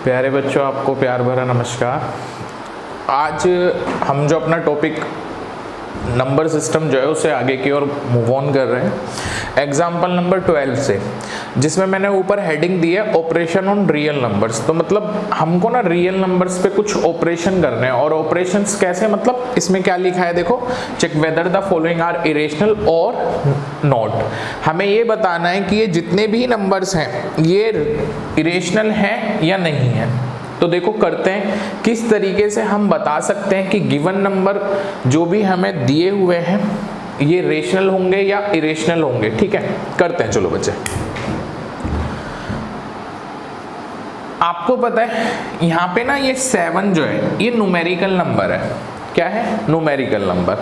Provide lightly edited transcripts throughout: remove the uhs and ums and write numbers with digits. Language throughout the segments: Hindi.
प्यारे बच्चों, आपको प्यार भरा नमस्कार। आज हम जो अपना टॉपिक नंबर सिस्टम जो है उसे आगे की ओर मूव ऑन कर रहे हैं एग्जाम्पल नंबर 12 से, जिसमें मैंने ऊपर हेडिंग दी है ऑपरेशन ऑन रियल नंबर्स। तो मतलब हमको ना रियल नंबर्स पे कुछ ऑपरेशन करने हैं। और ऑपरेशंस कैसे, मतलब इसमें क्या लिखा है देखो, check whether the following are irrational और नॉट। हमें ये बताना है कि ये जितने भी नंबर्स हैं ये इरेशनल हैं या नहीं है। तो देखो करते हैं, किस तरीके से हम बता सकते हैं कि गिवन नंबर जो भी हमें दिए हुए हैं ये रेशनल होंगे या इरेशनल होंगे। ठीक है, करते हैं। चलो बच्चे, आपको पता है यहाँ पे ना ये 7 जो है ये न्यूमेरिकल नंबर है। क्या है? Numerical number.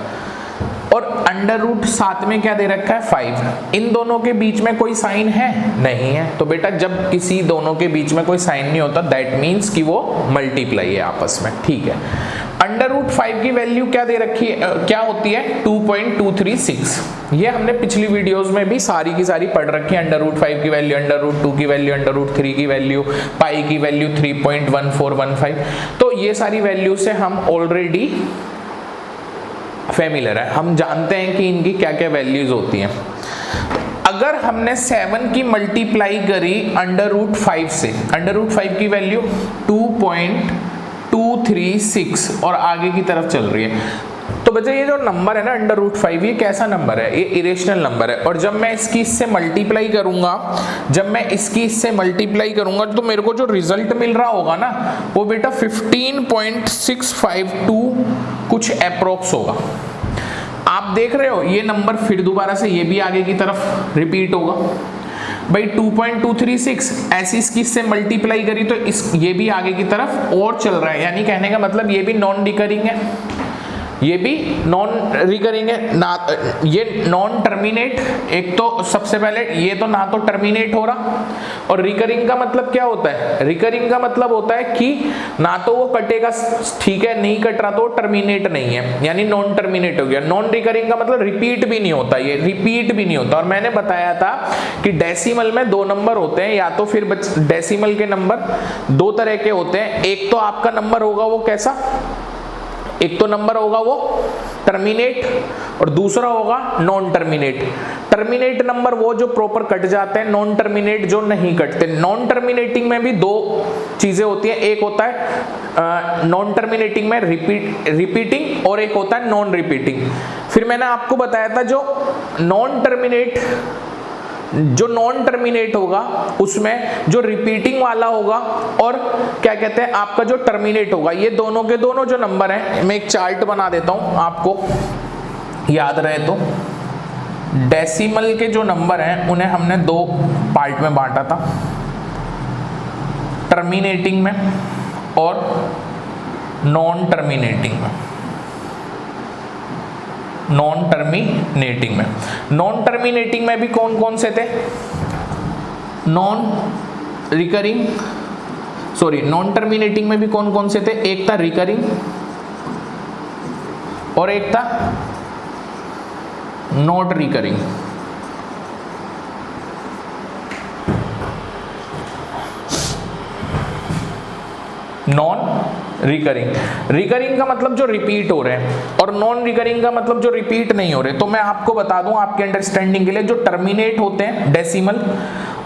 और अंडर रूट साथ में क्या दे रखा है? 5। इन दोनों के बीच में कोई साइन है? नहीं है। तो बेटा जब किसी दोनों के बीच में कोई साइन नहीं होता दैट मीन्स कि वो मल्टीप्लाई है आपस में। ठीक है, अंडर रूट 5 की वैल्यू क्या दे रखी है, क्या होती है? 2.236। ये हमने पिछली वीडियोस में भी सारी की सारी पढ़ रखी है। अंडर रूट 5 की वैल्यू, अंडर रूट 2 की वैल्यू, अंडर रूट 3 की वैल्यू, पाई की वैल्यू 3.1415। तो ये सारी वैल्यू से हम ऑलरेडी फेमिलियर है, हम जानते हैं कि इनकी क्या क्या वैल्यूज होती हैं। अगर हमने 7 की मल्टीप्लाई करी अंडर रूट 5 से, अंडर रूट 5 की वैल्यू 2.236 और आगे की तरफ चल रही है, तो बच्चे ये जो नंबर है ना अंडर रूट 5, ये कैसा नंबर है? ये इरेशनल नंबर है। और जब मैं इसकी इससे मल्टीप्लाई करूंगा, जब मैं इसकी इससे मल्टीप्लाई करूंगा तो मेरे को जो रिजल्ट मिल रहा होगा ना वो बेटा 15.652 कुछ अप्रोक्स होगा। आप देख रहे हो ये नंबर फिर दोबारा से ये भी आगे की तरफ रिपीट होगा भाई। 2.236 ऐसी इसकी इससे मल्टीप्लाई करी तो ये भी आगे की तरफ और चल रहा है, यानी कहने का मतलब ये भी नॉन रिकरिंग है, ये भी नॉन रिकरिंग है ना, ये नॉन टर्मिनेट। एक तो सबसे पहले ये तो ना तो टर्मिनेट हो रहा, और रिकरिंग का मतलब क्या होता है? रिकरिंग का मतलब होता है कि ना तो वो कटेगा, ठीक है, नहीं कट रहा तो टर्मिनेट नहीं है, यानी नॉन टर्मिनेट हो गया। नॉन रिकरिंग का मतलब रिपीट भी नहीं होता, ये रिपीट भी नहीं होता। और मैंने बताया था कि डेसिमल में 2 नंबर होते हैं, या तो फिर डेसिमल के नंबर 2 तरह के होते हैं। एक तो आपका नंबर होगा वो कैसा, एक तो नंबर होगा वो टर्मिनेट और दूसरा होगा नॉन टर्मिनेट। टर्मिनेट नंबर वो जो प्रॉपर कट जाते हैं, नॉन टर्मिनेट जो नहीं कटते। नॉन टर्मिनेटिंग में भी 2 चीजें होती हैं, एक होता है नॉन टर्मिनेटिंग में रिपीटिंग और एक होता है नॉन रिपीटिंग। फिर मैंने आपको बताया था जो नॉन टर्मिनेट होगा उसमें जो रिपीटिंग वाला होगा और क्या कहते हैं आपका जो टर्मिनेट होगा, ये दोनों के दोनों जो नंबर हैं, मैं एक चार्ट बना देता हूं आपको याद रहे तो। डेसिमल के जो नंबर हैं उन्हें हमने 2 पार्ट में बांटा था, टर्मिनेटिंग में और नॉन टर्मिनेटिंग में। नॉन टर्मिनेटिंग में भी कौन कौन से थे? नॉन टर्मिनेटिंग में भी कौन कौन से थे? एक था रिकरिंग और एक था नॉट रिकरिंग। नॉन रिकरिंग का मतलब जो रिपीट हो रहे हैं, और नॉन रिकरिंग का मतलब जो रिपीट नहीं हो रहे। तो मैं आपको बता दूं आपके अंडरस्टैंडिंग के लिए, जो टर्मिनेट होते हैं डेसिमल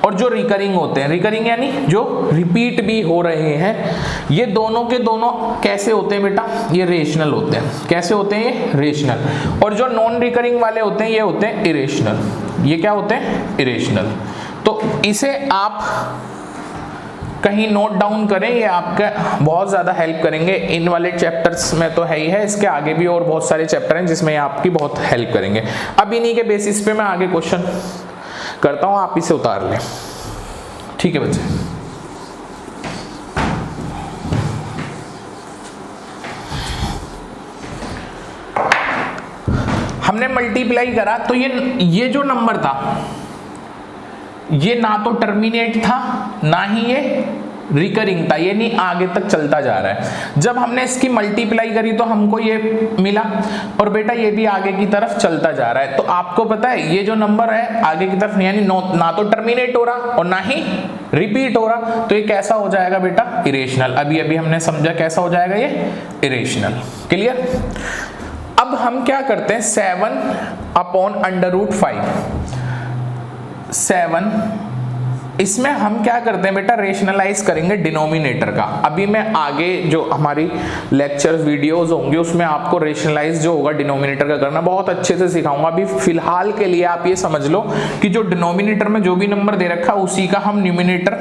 और जो रिकरिंग होते हैं, रिकरिंग यानी जो रिपीट भी हो रहे हैं, ये दोनों के दोनों कैसे होते हैं बेटा? ये रेशनल होते हैं। कैसे होते हैं? ये रेशनल। और जो नॉन रिकरिंग वाले होते हैं ये होते हैं इरेशनल। ये क्या होते हैं? इरेशनल। तो इसे आप कहीं नोट डाउन करें, ये आपका बहुत ज़्यादा हेल्प करेंगे। इन वाले चैप्टर्स में तो है ही है, इसके आगे भी और बहुत सारे चैप्टर हैं जिसमें आपकी बहुत हेल्प करेंगे। अब इन्हीं के बेसिस पे मैं आगे क्वेश्चन करता हूँ, आप इसे उतार लें। ठीक है बच्चे, हमने मल्टीप्लाई करा तो ये जो नंबर था ये ना तो टर्मिनेट था ना ही ये रिकरिंग था, ये नहीं आगे तक चलता जा रहा है। जब हमने इसकी मल्टीप्लाई करी तो हमको ये मिला और बेटा ये भी आगे की तरफ चलता जा रहा है। तो आपको पता है ये जो नंबर है आगे की तरफ यानी ना तो टर्मिनेट हो रहा और ना ही रिपीट हो रहा, तो ये कैसा हो जाएगा बेटा, इरेशनल। अभी अभी हमने समझा कैसा हो जाएगा ये, इरेशनल। क्लियर। अब हम क्या करते हैं, 7/√5, 7, इसमें हम क्या करते हैं बेटा, रेशनलाइज करेंगे डिनोमिनेटर का। अभी मैं आगे जो हमारी लेक्चर्स वीडियोस होंगे उसमें आपको रेशनलाइज जो होगा डिनोमिनेटर का करना बहुत अच्छे से सिखाऊंगा। अभी फिलहाल के लिए आप ये समझ लो कि जो डिनोमिनेटर में जो भी नंबर दे रखा है उसी का हम न्यूमिनेटर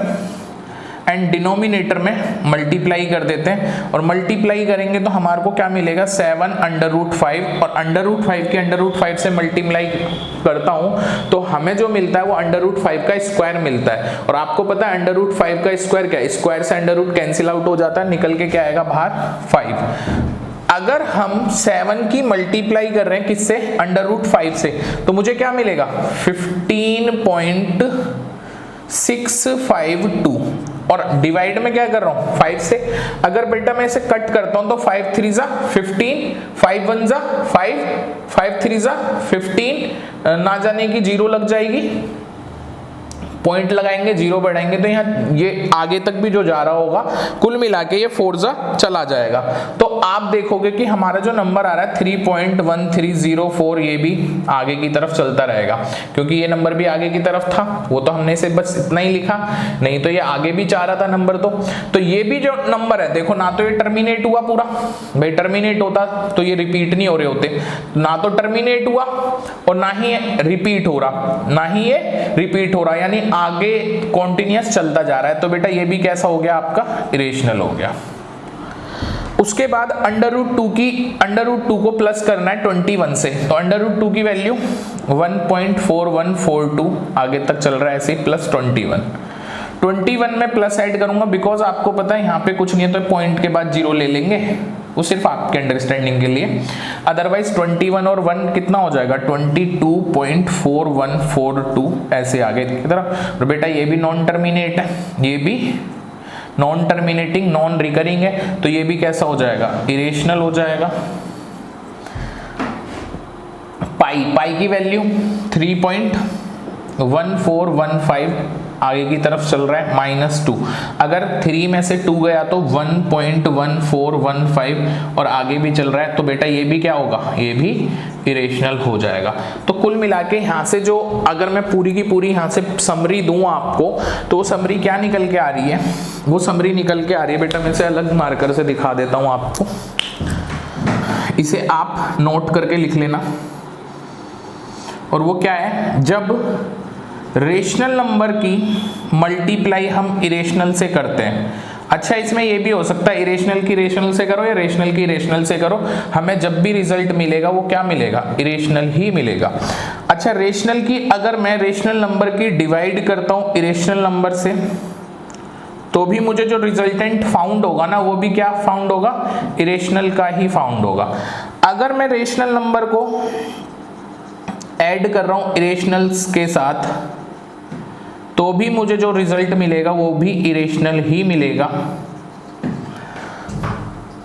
एंड डिनोमिनेटर में मल्टीप्लाई कर देते हैं, और मल्टीप्लाई करेंगे तो हमारे को क्या मिलेगा, 7/√5, और √5 के √5 से मल्टीप्लाई करता हूं तो हमें जो मिलता है वो √5 का स्क्वायर मिलता है। और आपको पता है √5 का स्क्वायर क्या है, स्क्वायर से अंडर कैंसिल आउट हो जाता है, निकल के क्या आएगा बाहर, 5। अगर हम 7 की मल्टीप्लाई कर रहे हैं किससे, √5 से, तो मुझे क्या मिलेगा, 15.652, और डिवाइड में क्या कर रहा हूं, 5 से। अगर बेटा मैं इसे कट करता हूं तो 5 3 जा 15, 5 1 जा 5, 5 3 जा 15, ना जाने की 0 लग जाएगी, पॉइंट लगाएंगे, 0 बढ़ाएंगे तो यहाँ ये आगे तक भी जो जा रहा होगा कुल मिला के ये 4 जा चला जाएगा। तो आप देखोगे कि हमारा जो नंबर आ रहा है 3.1304 ये भी आगे की तरफ चलता रहेगा, क्योंकि ये नंबर भी आगे की तरफ था, वो तो हमने इसे बस इतना ही लिखा, नहीं तो ये आगे भी चाह रहा था नंबर। तो ये भी जो नंबर है देखो, ना तो ये टर्मिनेट हुआ पूरा, भाई टर्मिनेट होता तो ये रिपीट नहीं हो रहे होते, ना तो टर्मिनेट हुआ और ना ही रिपीट हो रहा, ना ही ये रिपीट हो रहा, यानी आगे कॉन्टिन्यूअस चलता जा रहा है। तो बेटा ये भी कैसा हो गया आपका, इरेशनल हो गया। उसके बाद √2 को प्लस करना है 21 से, तो √2 की वैल्यू 1.4142 आगे तक चल रहा है ऐसे, प्लस 21 में प्लस ऐड करूंगा, बिकॉज आपको पता है यहाँ पे कुछ नहीं है तो पॉइंट के बाद 0 ले लेंगे, वो सिर्फ आपके अंडरस्टैंडिंग के लिए। अदरवाइज 21 और 1 कितना हो जाएगा, 22.4142 ऐसे आगे की तरफ। और बेटा ये भी नॉन टर्मिनेट है, ये भी नॉन टर्मिनेटिंग नॉन रिकरिंग है, तो ये भी कैसा हो जाएगा, इरेशनल हो जाएगा। पाई की वैल्यू 3.1415 आगे की तरफ चल रहा है, -2। अगर 3 में से 2 गया तो 1.1415 और आगे भी चल रहा है, तो बेटा ये भी क्या होगा, ये भी इरेशनल हो जाएगा। तो कुल मिला के यहाँ से जो, अगर मैं पूरी की पूरी यहाँ से समरी दूं आपको, तो समरी क्या निकल के आ रही है, वो समरी निकल के आ रही है बेटा, मैं इसे अलग मार्कर से दिखा देता हूँ आपको, इसे आप नोट करके लिख लेना। और वो क्या है, जब रेशनल नंबर की मल्टीप्लाई हम इरेशनल से करते हैं, अच्छा इसमें ये भी हो सकता है इरेशनल की रेशनल से करो या रेशनल की इरेशनल से करो, हमें जब भी रिजल्ट मिलेगा वो क्या मिलेगा, इरेशनल ही मिलेगा। अच्छा रेशनल की अगर मैं रेशनल नंबर की डिवाइड करता हूं इरेशनल नंबर से, तो भी मुझे जो रिजल्टेंट फाउंड होगा ना, वो भी क्या फाउंड होगा, इरेशनल का ही फाउंड होगा। अगर मैं रेशनल नंबर को ऐड कर रहा हूं इरेशनल्स के साथ, तो भी मुझे जो रिजल्ट मिलेगा वो भी इरेशनल ही मिलेगा।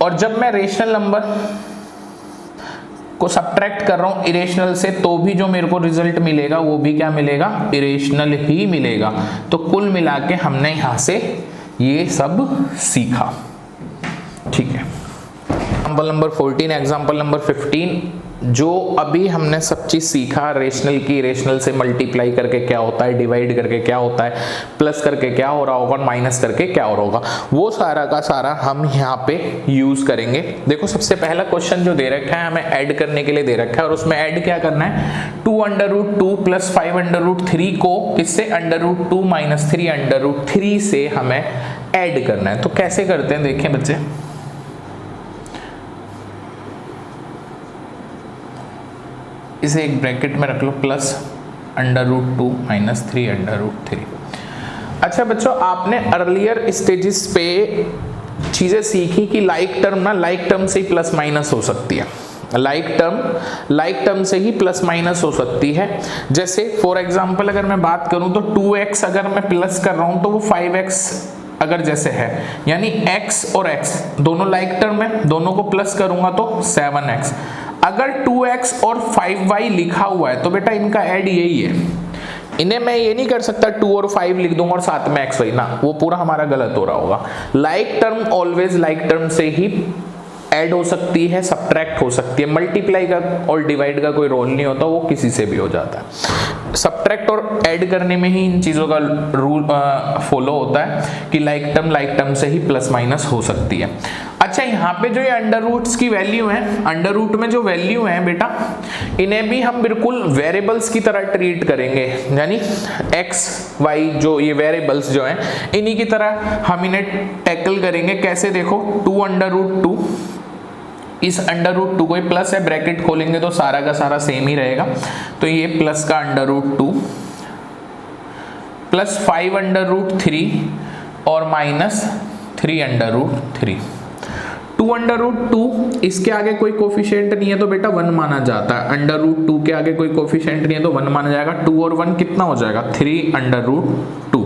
और जब मैं रेशनल नंबर को सब्ट्रैक्ट कर रहा हूं इरेशनल से, तो भी जो मेरे को रिजल्ट मिलेगा वो भी क्या मिलेगा, इरेशनल ही मिलेगा। तो कुल मिला के हमने यहां से ये सब सीखा, ठीक है। एग्जाम्पल नंबर 14, एग्जाम्पल नंबर 15, जो अभी हमने सब चीज सीखा, रेशनल की इरेशनल से मल्टीप्लाई करके क्या होता है, डिवाइड करके क्या होता है, प्लस करके क्या हो रहा होगा, माइनस करके क्या हो रहा होगा, वो सारा का सारा हम यहाँ पे यूज करेंगे। देखो सबसे पहला क्वेश्चन जो दे रखा है हमें ऐड करने के लिए दे रखा है, और उसमें ऐड क्या करना है, 2√2 + 5√3 को किससे, √2 - 3√3 से हमें ऐड करना है। तो कैसे करते हैं देखें बच्चे, इसे एक ब्रैकेट में रख लो, +√2 - 3√3। अच्छा बच्चों, आपने अर्लियर स्टेजेस पे चीजें सीखी कि लाइक टर्म ना, लाइक टर्म से ही प्लस माइनस हो सकती है, लाइक टर्म से ही प्लस माइनस हो सकती है। जैसे फॉर एग्जांपल अगर मैं बात करूं तो 2x अगर मैं प्लस कर रहा हूं तो वो 5x अगर जैसे है, यानी x और x दोनों लाइक टर्म है, दोनों को प्लस करूंगा तो 7x। अगर 2x और 5y लिखा हुआ है तो बेटा इनका ऐड यही है, इन्हें मैं ये नहीं कर सकता 2 और 5 लिख दूंगा और साथ में एक्स वाई ना, वो पूरा हमारा गलत हो रहा होगा। Like term always like term से ही ऐड हो सकती है, सब्ट्रैक्ट हो सकती है। मल्टीप्लाई का और डिवाइड का कोई रोल नहीं होता, वो किसी से भी हो जाता है। सब्ट्रैक्ट और ऐड करने में ही इन चीज़ों का रूल फॉलो होता है कि लाइक टर्म से ही प्लस माइनस हो सकती है। अच्छा, यहाँ पे जो ये अंडर रूट्स की वैल्यू है, अंडर रूट में जो वैल्यू है बेटा, इन्हें भी हम बिल्कुल वेरिएबल्स की तरह ट्रीट करेंगे, यानी एक्स वाई जो ये वेरिएबल्स जो हैं इन्हीं की तरह हम इन्हें टैकल करेंगे। कैसे देखो, 2 अंडर रूट 2, इस अंडर रूट 2 कोई प्लस है, ब्रैकेट खोलेंगे तो सारा का सारा सेम ही रहेगा, तो ये प्लस का under root 2 plus 5 under root 3 और minus 3 under root 3। 2 under root 2 इसके आगे कोई कोफिशिएंट नहीं है तो बेटा 1 माना जाता है। अंडर रूट 2 के आगे कोई कोफिशिएंट नहीं है तो 1 माना जाएगा। 2 और 1 कितना हो जाएगा, 3 अंडर रूट 2।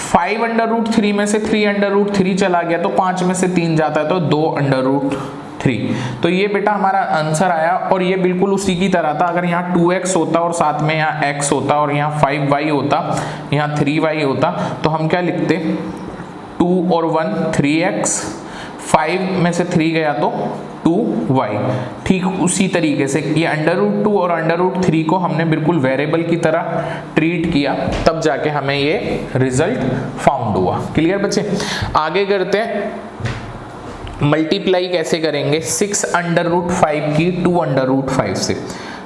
5 अंडर रूट 3 में से 3 अंडर रूट 3 चला गया तो 5 में से 3 जाता है तो 2 अंडर रूट 3। तो ये बेटा हमारा आंसर आया, और ये बिल्कुल उसी की तरह था। अगर यहाँ 2x होता और साथ में यहाँ x होता और यहाँ 5y होता, यहाँ 3y होता, तो हम क्या लिखते, 2 और 1 3x, 5 में से 3 गया तो 2y। ठीक उसी तरीके से ये अंडर रूट 2 और अंडर रूट 3 को हमने बिल्कुल वेरिएबल की तरह ट्रीट किया, तब जाके हमें ये रिजल्ट फाउंड हुआ। क्लियर बच्चे, आगे करते हैं। मल्टीप्लाई कैसे करेंगे, 6 अंडर रूट 5 की 2 अंडर रूट 5 से।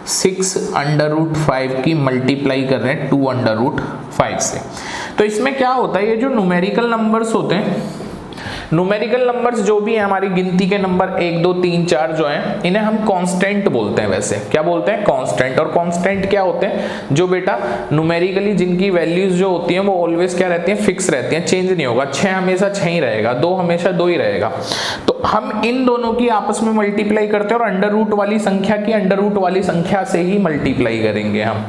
6 अंडर रूट 5 की मल्टीप्लाई कर रहे हैं 2 अंडर रूट 5 से। तो इसमें क्या होता है, ये जो न्यूमेरिकल नंबर्स होते हैं, न्यूमेरिकल नंबर्स जो भी है हमारी गिनती के नंबर 1 2 3 4 जो हैं, इन्हें हम कांस्टेंट बोलते हैं। वैसे क्या बोलते हैं, कांस्टेंट। और कांस्टेंट क्या होते हैं, जो बेटा न्यूमेरिकली जिनकी वैल्यूज जो होती हैं वो ऑलवेज क्या रहती हैं, फिक्स रहती हैं, चेंज नहीं होगा। 6 हमेशा 6 ही रहेगा, 2 हमेशा 2 ही रहेगा। तो हम इन दोनों की आपस में मल्टीप्लाई करते हैं और अंडर रूट वाली संख्या की अंडर रूट वाली संख्या से ही मल्टीप्लाई करेंगे हम।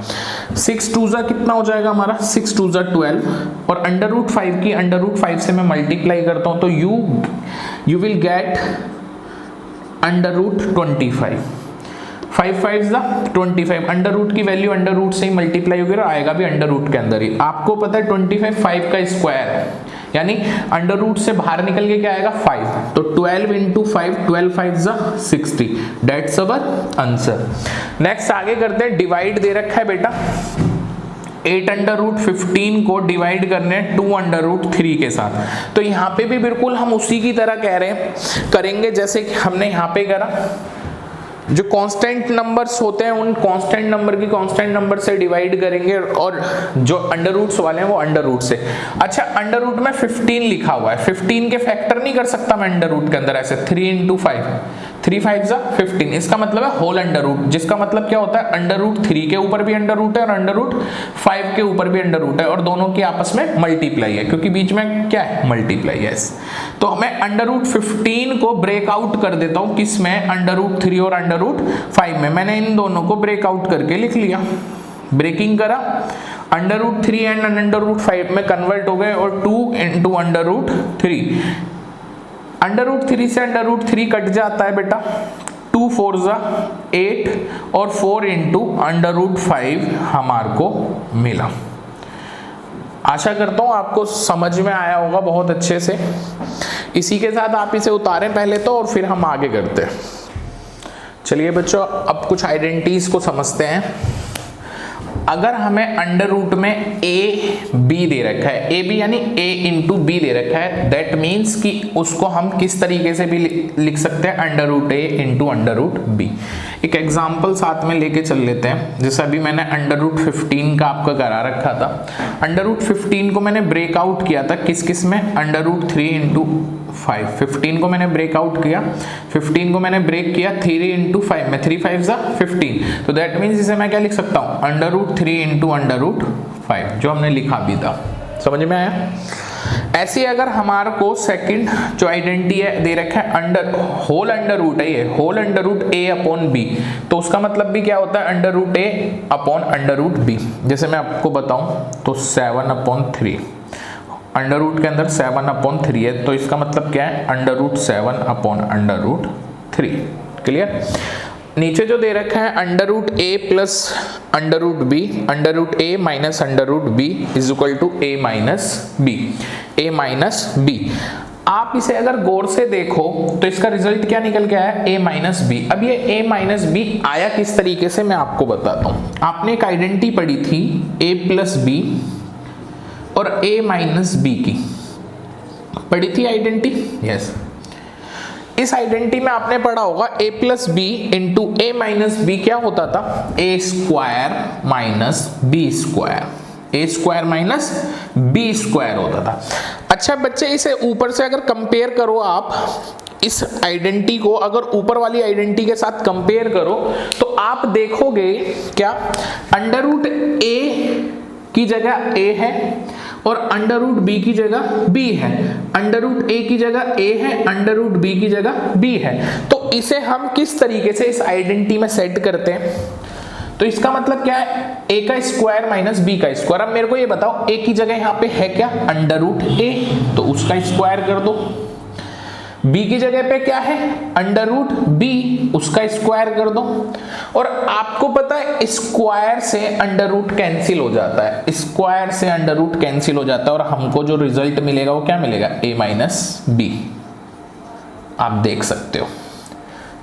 6 2 जा कितना हो जाएगा हमारा, 6 2 जा 12, और अंडर रूट 5 की अंडर रूट 5 से मैं मल्टीप्लाई करता हूं तो you will get under root 25। 5 5 जा 25, अंडर रूट की वैल्यू अंडर रूट से ही मल्टीप्लाई होगी और आएगा भी अंडर रूट के अंदर ही। आपको पता है 25 5 का स्क्वायर है, यानी अंडर रूट से बाहर निकल के क्या आएगा 5, तो 12 इंटू 5, 12 5 जा 60, दैट्स अवर आंसर। नेक्स्ट आगे करते हैं, डिवाइड दे रखा है बेटा 8 अंडर रूट 15 को डिवाइड करने हैं 2 अंडर रूट 3 के साथ। तो यहाँ पे भी बिल्कुल हम उसी की तरह कह रहे हैं करेंगे जैसे कि हमने यहाँ पे करा। जो कांस्टेंट नंबर्स होते हैं उन कांस्टेंट नंबर की कांस्टेंट नंबर से डिवाइड करेंगे, और जो अंडर रूट्स वाले हैं वो अंडर रूट से। अच्छा, अंडर रूट में 15 लिखा हुआ है, 15 के फैक्टर नहीं कर सकता मैं अंडर रूट के अंदर ऐसे 3 इंटू 5, 3 5 जा 15, इसका मतलब है होल अंडर रूट, जिसका मतलब क्या होता है अंडर रूट 3 के ऊपर भी अंडर रूट है और अंडर रूट 5 के ऊपर भी अंडर रूट है, और दोनों की आपस में मल्टीप्लाई है, क्योंकि बीच में क्या है मल्टीप्लाई है। तो मैं अंडर रूट 15 को ब्रेक आउट कर देता हूं, किस में, अंडर रूट 3 और अंडर रूट 5 में। मैंने इन दोनों को ब्रेक आउट करके लिख लिया, ब्रेकिंग करा, under root 3 and under root 5 में कन्वर्ट हो गए, और 2 into under root 3, under root 3 से अंडर रूट 3 कट जाता है बेटा, 2 4 जा 8 और 4 इंटू अंडर रूट 5 हमारे को मिला। आशा करता हूं आपको समझ में आया होगा बहुत अच्छे से। इसी के साथ आप इसे उतारें पहले तो, और फिर हम आगे करते हैं। चलिए बच्चों, अब कुछ आइडेंटिटीज को समझते हैं। अगर हमें अंडर रूट में ए बी दे रखा है, ए बी यानी ए इंटू बी दे रखा है, दैट मीन्स कि उसको हम किस तरीके से भी लिख सकते हैं, अंडर रूट ए इंटू अंडर रूट बी। एक एग्जाम्पल साथ में लेके चल लेते हैं। जैसे अभी मैंने अंडर रूट 15 का आपका करा रखा था, अंडर रूट 15 को मैंने ब्रेकआउट किया था किस किस में, अंडर रूट 3 इंटू 5, 15 को मैंने ब्रेकआउट किया, 15 को मैंने ब्रेक किया 3 इंटू 5 में, 3 5 जा 15, तो दैट मीन्स इसे मैं क्या लिख सकता हूँ, under root 3 into under root 5, जो हमने लिखा भी था। समझ में आया? ऐसे अगर हमारे को सेकंड जो आइडेंटिटी है दे रखा है, अंडर होल अंडर रूट है, ये होल अंडर रूट ए अपॉन बी, तो उसका मतलब भी क्या होता है, अंडर रूट ए अपॉन अंडर रूट बी। जैसे मैं आपको बताऊं तो 7 अपॉन 3, अंडर रूट के अंदर 7 अपॉन 3 है, तो इसका मतलब क्या है, under root 7 upon under root 3। Clear? नीचे जो दे रखा है under root A plus under root B, under root A minus under root B is equal to A minus B, A minus B. आप इसे अगर गौर से देखो तो इसका रिजल्ट क्या निकल के आया, a माइनस बी। अब ये a माइनस बी आया किस तरीके से मैं आपको बताता हूं। आपने एक आइडेंटिटी पढ़ी थी a प्लस बी और a माइनस बी की, पढ़ी थी आइडेंटिटी, यस। इस आइडेंटिटी में आपने पढ़ा होगा a plus B into A minus B क्या होता था, A square minus B square, A square minus B square होता था। अच्छा बच्चे, इसे ऊपर से अगर कंपेयर करो आप इस आइडेंटिटी को, अगर ऊपर वाली आइडेंटिटी के साथ कंपेयर करो तो आप देखोगे क्या, अंडर रूट ए की जगह a है और अंडर रूट बी की जगह b है, अंडर रूट ए की जगह a है, अंडर रूट बी की जगह b है। तो इसे हम किस तरीके से इस आइडेंटिटी में सेट करते हैं, तो इसका मतलब क्या है, a का स्क्वायर माइनस b का स्क्वायर। अब मेरे को ये बताओ a की जगह यहाँ पे है क्या, अंडर रूट a, तो उसका स्क्वायर कर दो। b की जगह पे क्या है, अंडर रूट b, उसका स्क्वायर कर दो। और आपको पता है स्क्वायर से अंडर रूट कैंसिल हो जाता है, स्क्वायर से अंडर रूट कैंसिल हो जाता है और हमको जो रिजल्ट मिलेगा वो क्या मिलेगा, a माइनस बी। आप देख सकते हो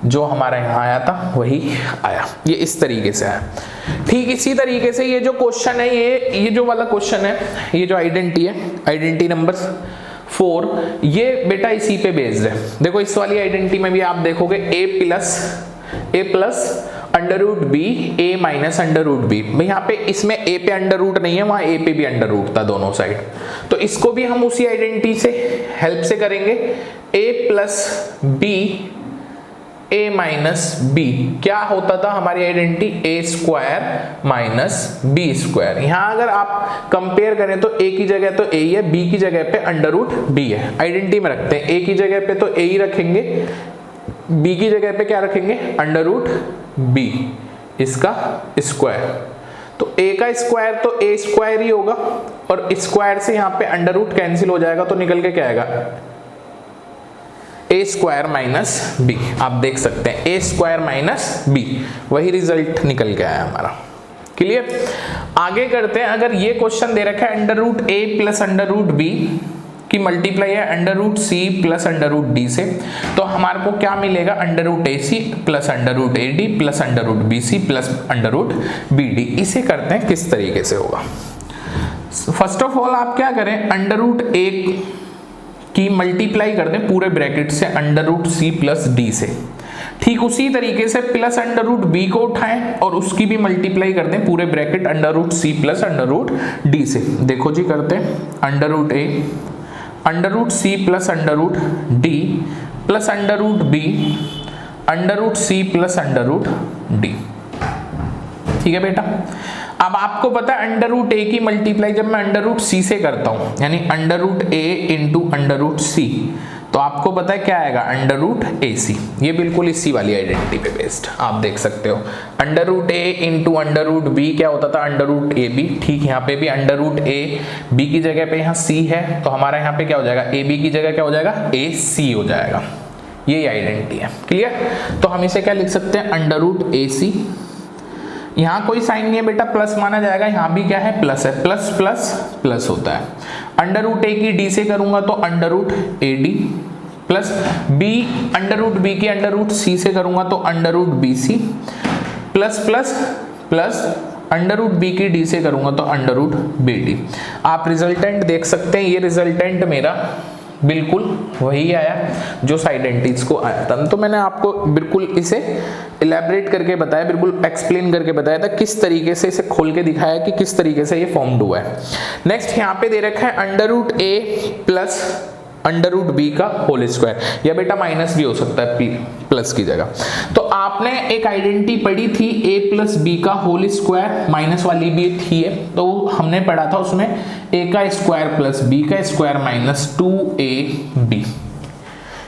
जो हमारा यहाँ आया था वही आया, ये इस तरीके से आया। ठीक इसी तरीके से ये जो क्वेश्चन है, ये जो वाला क्वेश्चन है, ये जो आइडेंटिटी है, आइडेंटिटी नंबर 4, ये बेटा इसी पे बेस्ड है। देखो इस वाली आइडेंटिटी में भी आप देखोगे a plus under root B, A minus under root B. भाई यहाँ पे इसमें a पे अंडर रूट नहीं है, वहां a पे भी अंडर रूट था दोनों साइड, तो इसको भी हम उसी आइडेंटिटी से हेल्प से करेंगे। a plus B a minus B क्या होता था हमारी identity, A square minus B square. यहां अगर आप कंपेयर करें तो a की जगह तो a ही है, b की जगह पे अंडर रूट b है। आइडेंटिटी में रखते हैं, a की जगह पे तो a ही रखेंगे, b की जगह पे क्या रखेंगे, अंडर रूट b, इसका स्क्वायर। तो a का स्क्वायर तो a स्क्वायर ही होगा और स्क्वायर से यहाँ पे अंडर रूट कैंसिल हो जाएगा, तो निकल के क्या आएगा, ए स्क्वायर माइनस बी। आप देख सकते हैं ए स्क्वायर माइनस बी, वही रिजल्ट निकल के आया हमारा। क्लियर, आगे करते हैं। अगर ये क्वेश्चन दे रखा है under root A plus under root B की मल्टीप्लाई है under root C plus under root D से, तो हमारे को क्या मिलेगा, under root A C plus under root A D plus under root B C plus under root B D. इसे करते हैं किस तरीके से होगा। फर्स्ट ऑफ ऑल आप क्या करें, अंडर रूट ए की मल्टीप्लाई कर दें पूरे ब्रैकेट से under root C plus D से। ठीक उसी तरीके से प्लस अंडर रूट बी को उठाएं और उसकी भी मल्टीप्लाई कर दें पूरे bracket under root C plus under root D से। देखो जी करते हैं, under root A under root C plus under root D plus under root B under root C plus under root D. ठीक है बेटा, अब आपको पता है अंडर रूट ए की मल्टीप्लाई जब मैं अंडर रूट सी से करता हूं, यानी अंडर रूट ए इंटू अंडर रूट सी, तो आपको पता है क्या आएगा, अंडर रूट ए सी। ये बिल्कुल इसी वाली आइडेंटिटी पे बेस्ड आप देख सकते हो। अंडर रूट ए इंटू अंडर रूट बी क्या होता था, अंडर रूट ए बी। ठीक यहाँ पे भी अंडर रूट ए, बी की जगह पे यहाँ सी है, तो हमारा यहाँ पे क्या हो जाएगा, ए बी की जगह क्या हो जाएगा, ए सी हो जाएगा। ये आइडेंटिटी है। क्लियर, तो हम इसे क्या लिख सकते हैं, अंडर रूट ए सी। यहाँ कोई साइन नहीं है बेटा, प्लस माना जाएगा, यहाँ भी क्या है, प्लस है, प्लस प्लस प्लस होता है। अंडर रूट ए की डी से करूंगा तो under root A D plus B, under root B की अंडर रूट सी से करूंगा तो under root B C plus plus plus under root B की डी से करूंगा तो अंडर रूट बी डी। आप रिजल्टेंट देख सकते हैं, ये रिजल्टेंट मेरा बिल्कुल वही आया जो आइडेंटिटीज को आया था। तो मैंने आपको बिल्कुल इसे इलेबरेट करके बताया, बिल्कुल एक्सप्लेन करके बताया था किस तरीके से इसे खोल के दिखाया कि किस तरीके से ये फॉर्म्ड हुआ है। नेक्स्ट यहाँ पे दे रखा है under root A plus under root B का होल स्क्वायर, या बेटा माइनस भी हो सकता है प्लस की जगह। तो आपने एक आइडेंटिटी पढ़ी थी ए प्लस बी का होल स्क्वायर, माइनस वाली भी थी है, तो हमने पढ़ा था उसमें ए का स्क्वायर प्लस बी का स्क्वायर माइनस 2ab।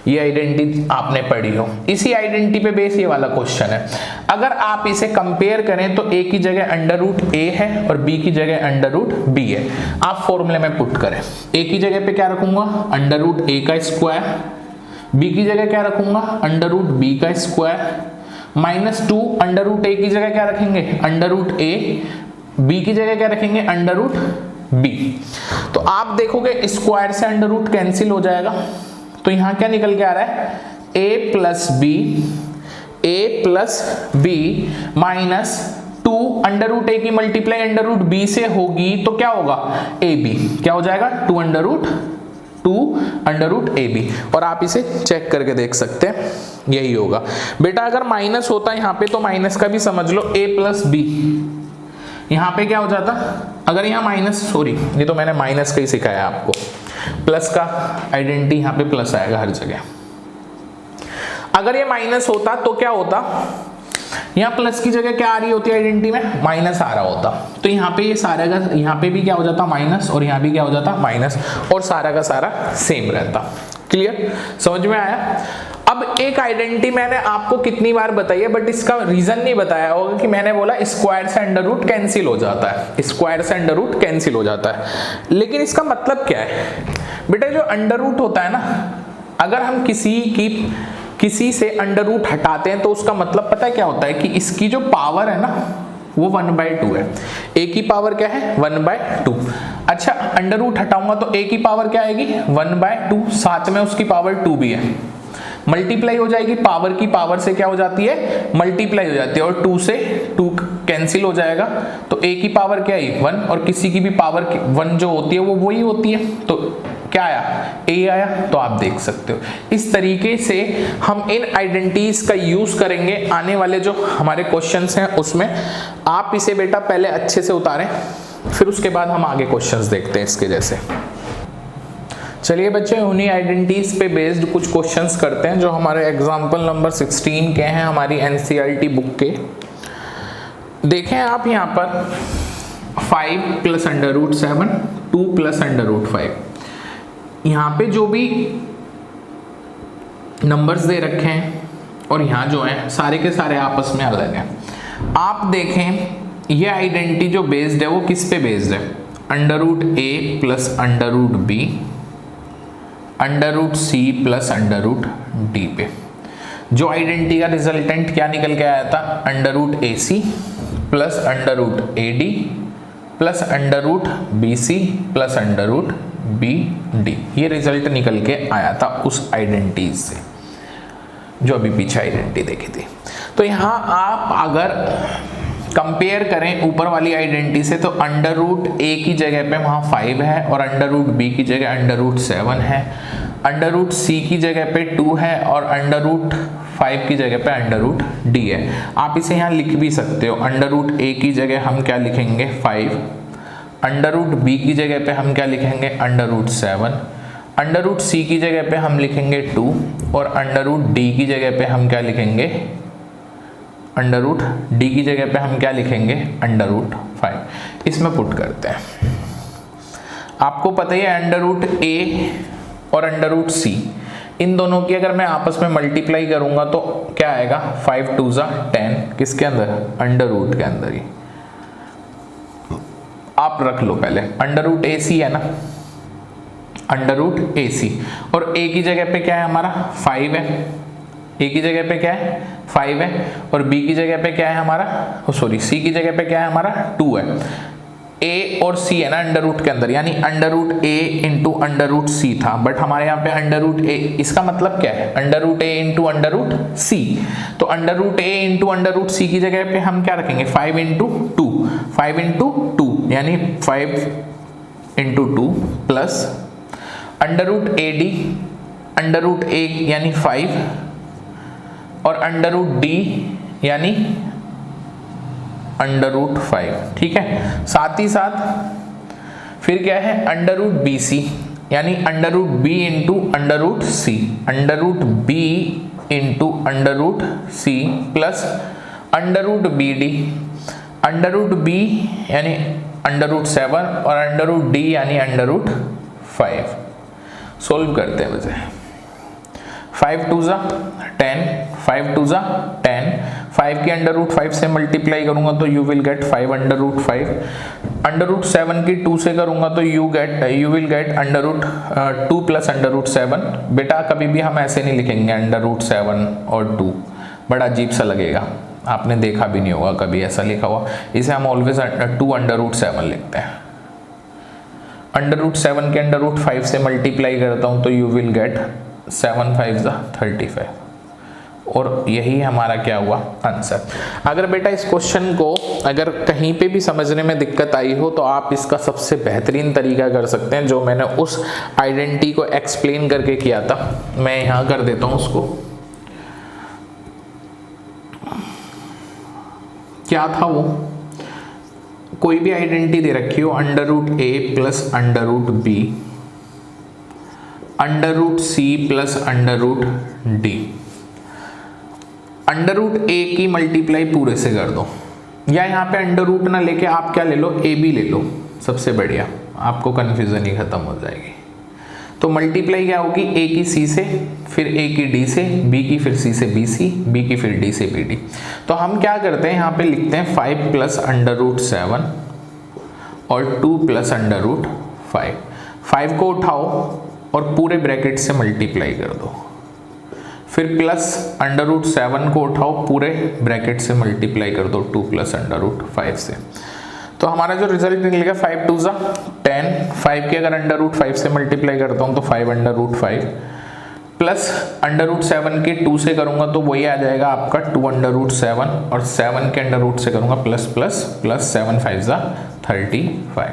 ये आइडेंटिटी आपने पढ़ी हो। इसी आइडेंटिटी पे बेस ये वाला क्वेश्चन है। अगर आप इसे कंपेयर करें तो a की जगह अंडर रूट ए है और b की जगह अंडर रूट b है। आप फॉर्मूले में पुट करें, a की जगह पे क्या रखूंगा, अंडर रूट ए का स्क्वायर, b की जगह क्या रखूंगा, अंडर रूट b का square minus 2 under root A की जगह क्या रखेंगे, अंडर रूट ए, बी की जगह क्या रखेंगे, अंडर रूट बी। तो आप देखोगे स्क्वायर से अंडर रूट कैंसिल हो जाएगा, तो यहां क्या निकल के आ रहा है, A plus B minus 2 under root A की मल्टीप्लाई अंडर रूट बी से होगी तो क्या होगा, ए बी, क्या हो जाएगा 2 अंडर रूट ए बी। और आप इसे चेक करके देख सकते हैं, यही होगा बेटा। अगर माइनस होता है यहाँ पे तो माइनस का भी समझ लो, ए प्लस बी, यहाँ पे क्या हो जाता, अगर यहाँ माइनस, सॉरी ये तो मैंने माइनस का ही सिखाया आपको, प्लस का आइडेंटिटी यहाँ पे प्लस आएगा हर जगह। अगर ये माइनस होता तो क्या होता, यहाँ प्लस की जगह क्या आ रही होती है आइडेंटिटी में, माइनस आ रहा होता, तो यहाँ पे ये सारा का यहाँ पे भी क्या हो जाता माइनस, और यहाँ भी क्या हो जाता माइनस, और सारा का सारा सेम रहता। क्लियर, समझ में आया। अब एक आइडेंटिटी मैंने आपको कितनी बार बताई है, बट इसका रीजन नहीं बताया होगा कि मैंने बोला स्क्वायर से अंडर रूट कैंसिल हो जाता है, स्क्वायर से अंडर रूट कैंसिल हो जाता है, लेकिन इसका मतलब क्या है बेटा, जो अंडर रूट होता है ना, अगर हम किसी से अंडर रूट हटाते हैं तो उसका मतलब पता है क्या होता है कि इसकी जो पावर है ना वो 1/2 है, a की पावर क्या है 1/2। अच्छा, अंडर रूट हटाऊंगा तो a की पावर क्या आएगी 1/2, साथ में उसकी पावर 2 भी है, मल्टीप्लाई हो जाएगी, पावर की पावर से क्या हो जाती है मल्टीप्लाई हो जाती है, और 2 से 2 कैंसिल हो जाएगा, तो a की पावर क्या है 1, और किसी की भी पावर 1 जो होती है वो वही होती है, तो क्या आया a आया। तो आप देख सकते हो इस तरीके से हम इन आइडेंटिटीज का यूज करेंगे आने वाले जो हमारे क्वेश्चंस हैं उसमें। आप इसे बेटा पहले अच्छे से उतारें, फिर उसके बाद हम आगे क्वेश्चंस देखते हैं इसके जैसे। चलिए बच्चे, उन्हीं आइडेंटिटीज पे बेस्ड कुछ क्वेश्चंस करते हैं जो हमारे एग्जाम्पल नंबर 16 के हैं हमारी एनसीईआरटी बुक के। देखें आप यहाँ पर 5 plus under root 7, 2 plus under root 5, यहाँ पे जो भी नंबर्स दे रखे हैं और यहाँ जो है सारे के सारे आपस में अलग हैं। आप देखें ये आइडेंटिटी जो बेस्ड है वो किस पे बेस्ड है, under root A plus under root B, under root C plus under root D पे। जो आइडेंटिटी का रिजल्टेंट क्या निकल के आया था, under root A C plus under root A D plus under root B C plus under root B D, ये रिजल्ट निकल के आया था उस आइडेंटिटी से जो अभी पीछे आइडेंटिटी देखी थी। तो यहाँ आप अगर कंपेयर करें ऊपर वाली आइडेंटिटी से तो अंडर रूट ए की जगह पे वहाँ 5 है, और अंडर रूट बी की जगह अंडर रूट 7 है, अंडर रूट सी की जगह पे 2 है, और अंडर रूट 5 की जगह पे अंडर रूट डी है। आप इसे यहाँ लिख भी सकते हो, अंडर रूट ए की जगह हम क्या लिखेंगे 5, अंडर रूट बी की जगह पे हम क्या लिखेंगे अंडर रूट 7, अंडर रूट सी की जगह पे हम लिखेंगे 2, और अंडर रूट डी की जगह पे हम क्या लिखेंगे, अंडर रूट डी की जगह पे हम क्या लिखेंगे अंडर रूट 5। इसमें पुट करते हैं। आपको पता ही है अंडर रूट ए और अंडर रूट सी, इन दोनों की अगर मैं आपस में मल्टीप्लाई करूंगा तो क्या आएगा 5 2 10, किसके अंदर अंडर रूट के अंदर ही। आप रख लो पहले, अंडर रूट ए सी है ना, अंडर रूट ए सी, और ए की जगह पे क्या है हमारा 5 है, ए की जगह पे क्या है 5 है, और बी की जगह पे क्या है हमारा, सॉरी सी की जगह पे क्या है हमारा 2 है। ए और सी है ना अंडर रूट के अंदर, यानी अंडर रूट ए इंटू अंडर रूट सी था, बट हमारे यहाँ पे अंडर रूट ए, इसका मतलब क्या है अंडर रूट ए इंटू अंडर रूट सी। तो अंडर रूट ए इंटू अंडर रूट सी की जगह पे हम क्या रखेंगे 5 इंटू 2, 5 इंटू 2 यानी 5 into 2 plus under root A D, under root A यानी 5, और अंडर रूट डी यानी अंडर रूट 5। ठीक है, साथ ही साथ फिर क्या है अंडर रूट बी सी, यानी under root B into under root C, under root B into under root C plus under root B D, under root B यानी अंडर रूट 7, और अंडर रूट डी यानी अंडर रूट 5। सोल्व करते हैं वैसे, 5 2 10, 5 2 10, 5 की अंडर रूट 5 से मल्टीप्लाई करूंगा तो you will get 5 under root 5, under root 7 की 2 से करूंगा तो you will get under root 2 plus under root 7। बेटा कभी भी हम ऐसे नहीं लिखेंगे अंडर रूट 7 और 2, बड़ा अजीब सा लगेगा, आपने देखा भी नहीं होगा कभी ऐसा लिखा हुआ। इसे हम ऑलवेज 2 अंडर रूट 7 लिखते हैं। अंडर रूट 7 के अंडर रूट 5 से मल्टीप्लाई करता हूँ तो यू विल गेट 7 5 35, और यही हमारा क्या हुआ आंसर। अगर बेटा इस क्वेश्चन को अगर कहीं पे भी समझने में दिक्कत आई हो तो आप इसका सबसे बेहतरीन तरीका कर सकते हैं, जो मैंने उस आइडेंटिटी को एक्सप्लेन करके किया था, मैं यहाँ कर देता हूँ उसको। क्या था वो, कोई भी आइडेंटिटी दे रखी हो, under root A plus under root B, under root C plus under root D, under root A की मल्टीप्लाई पूरे से कर दो, या यहाँ पे अंडर रूट ना लेके आप क्या ले लो, ए बी ले लो, सबसे बढ़िया, आपको कन्फ्यूजन ही खत्म हो जाएगी। तो मल्टीप्लाई क्या होगी, ए की सी से, फिर ए की डी से, बी की फिर सी से बी सी, बी की फिर डी से बी डी। तो हम क्या करते हैं यहाँ पे लिखते हैं 5 प्लस अंडर रूट 7 और 2 प्लस अंडर रूट 5। 5 को उठाओ और पूरे ब्रैकेट से मल्टीप्लाई कर दो, फिर प्लस अंडर रूट 7 को उठाओ, पूरे ब्रैकेट से मल्टीप्लाई कर दो 2 प्लस अंडर रूट 5 से। तो हमारा जो रिजल्ट निकलेगा 5 2 ज़ा 10, 5 के अगर अंडर रूट 5 से मल्टीप्लाई करता हूँ तो 5 under root 5 plus under root 7 के 2 से करूँगा तो वही आ जाएगा आपका 2 अंडर रूट 7, और 7 के अंडर रूट से करूँगा प्लस प्लस प्लस 7 5 ज़ा 35।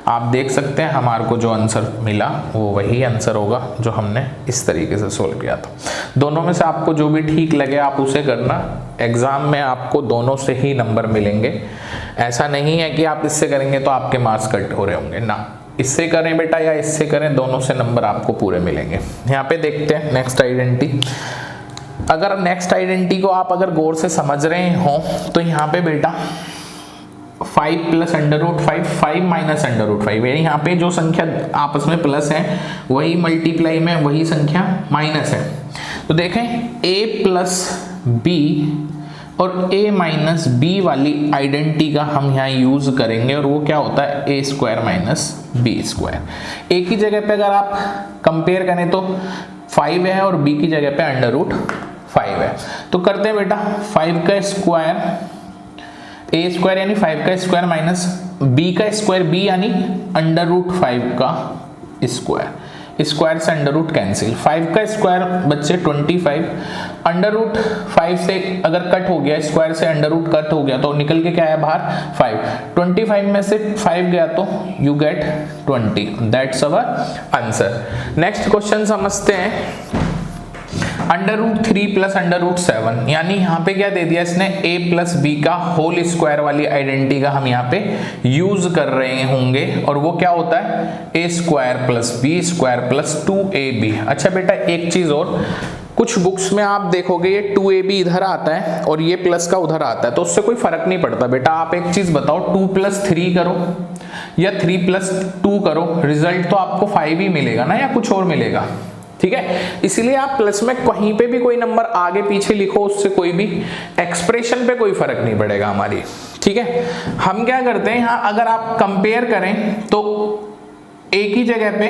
आप देख सकते हैं हमारे को जो आंसर मिला वो वही आंसर होगा जो हमने इस तरीके से सोल्व किया था। दोनों में से आपको जो भी ठीक लगे आप उसे करना, एग्जाम में आपको दोनों से ही नंबर मिलेंगे। ऐसा नहीं है कि आप इससे करेंगे तो आपके मार्क्स कट हो रहे होंगे ना, इससे करें बेटा या इससे करें, दोनों से नंबर आपको पूरे मिलेंगे। यहाँ पे देखते हैं नेक्स्ट आइडेंटिटी। अगर नेक्स्ट आइडेंटिटी को आप अगर गौर से समझ रहे हो तो यहाँ पे बेटा 5 plus under root 5, 5 minus under root 5, यानी यहाँ पे जो संख्या आपस में प्लस है वही मल्टीप्लाई में वही संख्या माइनस है। तो देखें a प्लस बी और a माइनस बी वाली आइडेंटिटी का हम यहाँ यूज करेंगे, और वो क्या होता है a square minus B square. a की जगह पे अगर आप कंपेयर करें तो 5 है और b की जगह पे अंडर रूट 5 है। तो करते हैं बेटा 5 का स्क्वायर a स्क्वायर यानी 5 का स्क्वायर माइनस b का स्क्वायर b यानी अंडर रूट 5 का स्क्वायर, स्क्वायर से अंडर रूट कैंसिल, 5 का स्क्वायर बच्चे 25, अंडर रूट 5 से अगर कट हो गया, स्क्वायर से अंडर रूट कट हो गया तो निकल के क्या है बाहर 5, 25 में से 5 गया तो you get 20, that's our answer. Next question समझते हैं। Under root 3 plus under root 7, यानी यहाँ पे क्या दे दिया इसने, a प्लस बी का होल स्क्वायर वाली आइडेंटिटी का हम यहाँ पे यूज कर रहे होंगे, और वो क्या होता है a square plus B square plus 2ab। अच्छा बेटा एक चीज और, कुछ बुक्स में आप देखोगे ये 2ab इधर आता है और ये प्लस का उधर आता है, तो उससे कोई फर्क नहीं पड़ता बेटा। आप एक चीज बताओ, 2 प्लस 3 करो या 3 प्लस 2 करो, रिजल्ट तो आपको 5 ही मिलेगा ना, या कुछ और मिलेगा, ठीक है। इसलिए आप प्लस में कहीं पे भी कोई नंबर आगे पीछे लिखो, उससे कोई भी एक्सप्रेशन पे कोई फर्क नहीं पड़ेगा हमारी, ठीक है। हम क्या करते हैं यहाँ, अगर आप कंपेयर करें तो a की जगह पे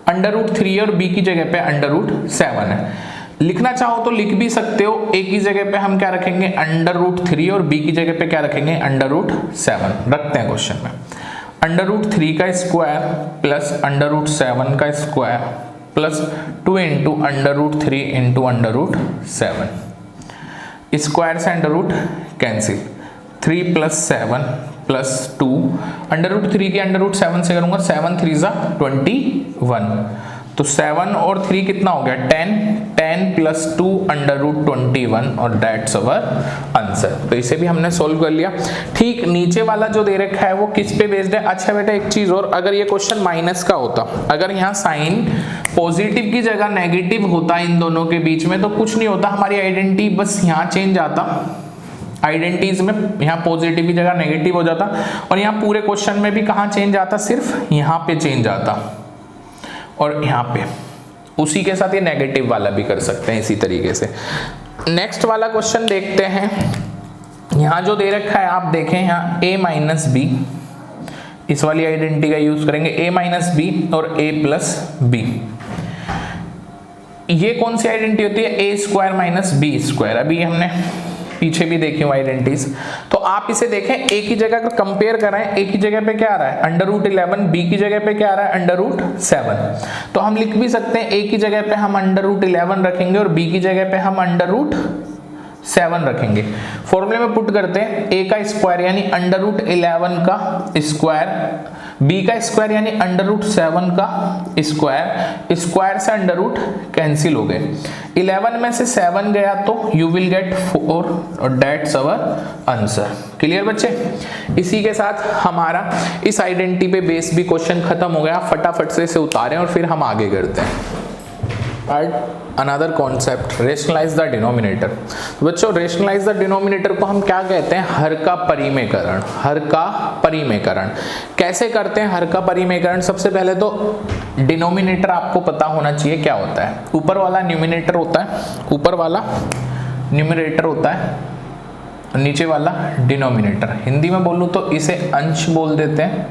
अंडर रूट 3 और b की जगह पे अंडर रूट 7 है। लिखना चाहो तो लिख भी सकते हो, a की जगह पे हम क्या रखेंगे अंडर रूट 3 और b की जगह पे क्या रखेंगे अंडर रूट 7। रखते हैं क्वेश्चन में, अंडर रूट 3 का स्क्वायर प्लस अंडर रूट 7 का square plus 2 into under root 3 into under root 7, square से अंडर रूट कैंसिल, 3 प्लस 7 प्लस 2, अंडर रूट 3 के अंडर रूट 7 से करूंगा 7 3 ज़ा 21, तो 7 और 3 कितना हो गया 10, 10 प्लस 2 अंडर रूट 21, और दैट्स अवर आंसर। तो इसे भी हमने सोल्व कर लिया। ठीक नीचे वाला जो दे रखा है वो किस पे बेस्ड है। अच्छा बेटा एक चीज और, अगर ये क्वेश्चन माइनस का होता, अगर यहाँ साइन पॉजिटिव की जगह नेगेटिव होता इन दोनों के बीच में, तो कुछ नहीं होता, हमारी आइडेंटिटी बस यहाँ चेंज आता, आइडेंटिटीज में यहाँ पॉजिटिव की जगह नेगेटिव हो जाता, और यहाँ पूरे क्वेश्चन में भी कहाँ चेंज आता, सिर्फ यहाँ पे चेंज आता, और यहाँ पे उसी के साथ ये नेगेटिव वाला भी कर सकते हैं इसी तरीके से। नेक्स्ट वाला क्वेश्चन देखते हैं। यहाँ जो दे रखा है आप देखें, यहाँ a माइनस बी, इस वाली आइडेंटिटी का यूज करेंगे, a माइनस बी और a प्लस बी। ये कौन सी आइडेंटिटी होती है, ए स्क्वायर माइनस बी स्क्वायर। अभी हमने पीछे भी देखी हुई आइडेंटिटीज। तो आप इसे देखें, ए की जगह अगर कंपेयर कराएं, ए की जगह पे क्या आ रहा है अंडर रूट 11, बी की जगह पे क्या आ रहा है अंडर रूट 7। तो हम लिख भी सकते हैं ए की जगह पे हम अंडर रूट 11 रखेंगे और बी की जगह पे हम अंडर रूट 7 रखेंगे। फॉर्मूले में पुट करते हैं, ए का स्क्वायर यानी अंडर रूट 11 का स्क्वायर, बी का स्क्वायर यानी अंडर रूट 7 का स्क्वायर, स्क्वायर से अंडर रूट कैंसिल हो गए, 11 में से 7 गया तो यू विल गेट 4 और दैट्स आवर आंसर। क्लियर बच्चे? इसी के साथ हमारा इस आइडेंटिटी पे बेस भी क्वेश्चन खत्म हो गया। फटाफट से इसे उतारें और फिर हम आगे करते हैं। Another concept, rationalise the denominator. तो बच्चों रेशनलाइज द डिनोमिनेटर को हम क्या कहते हैं, हर का परिमेयकरण। हर का परिमेयकरण कैसे करते हैं? हर का परिमेयकरण, सबसे पहले तो डिनोमिनेटर आपको पता होना चाहिए क्या होता है। ऊपर वाला न्यूमिनेटर होता है, ऊपर वाला न्यूमिनेटर होता है, नीचे वाला डिनोमिनेटर। हिंदी में बोलूं तो इसे अंश बोल देते हैं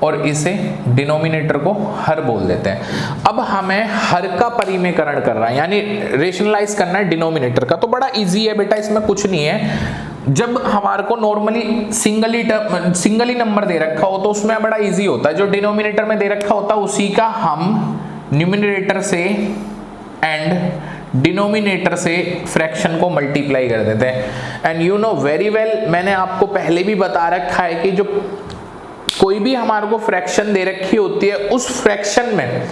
और इसे डिनोमिनेटर को हर बोल देते हैं। अब हमें हर का परिमेयकरण करना है, यानी रेशनलाइज करना है डिनोमिनेटर का। तो बड़ा इजी है बेटा, इसमें कुछ नहीं है। जब हमारे को नॉर्मली सिंगल ही नंबर दे रखा हो तो उसमें बड़ा इजी होता है। जो डिनोमिनेटर में दे रखा होता है उसी का हम न्यूमिनेटर से एंड डिनोमिनेटर से फ्रैक्शन को मल्टीप्लाई कर देते हैं। And you know very well, मैंने आपको पहले भी बता रखा है कि जो कोई भी हमारे को फ्रैक्शन दे रखी होती है, उस फ्रैक्शन में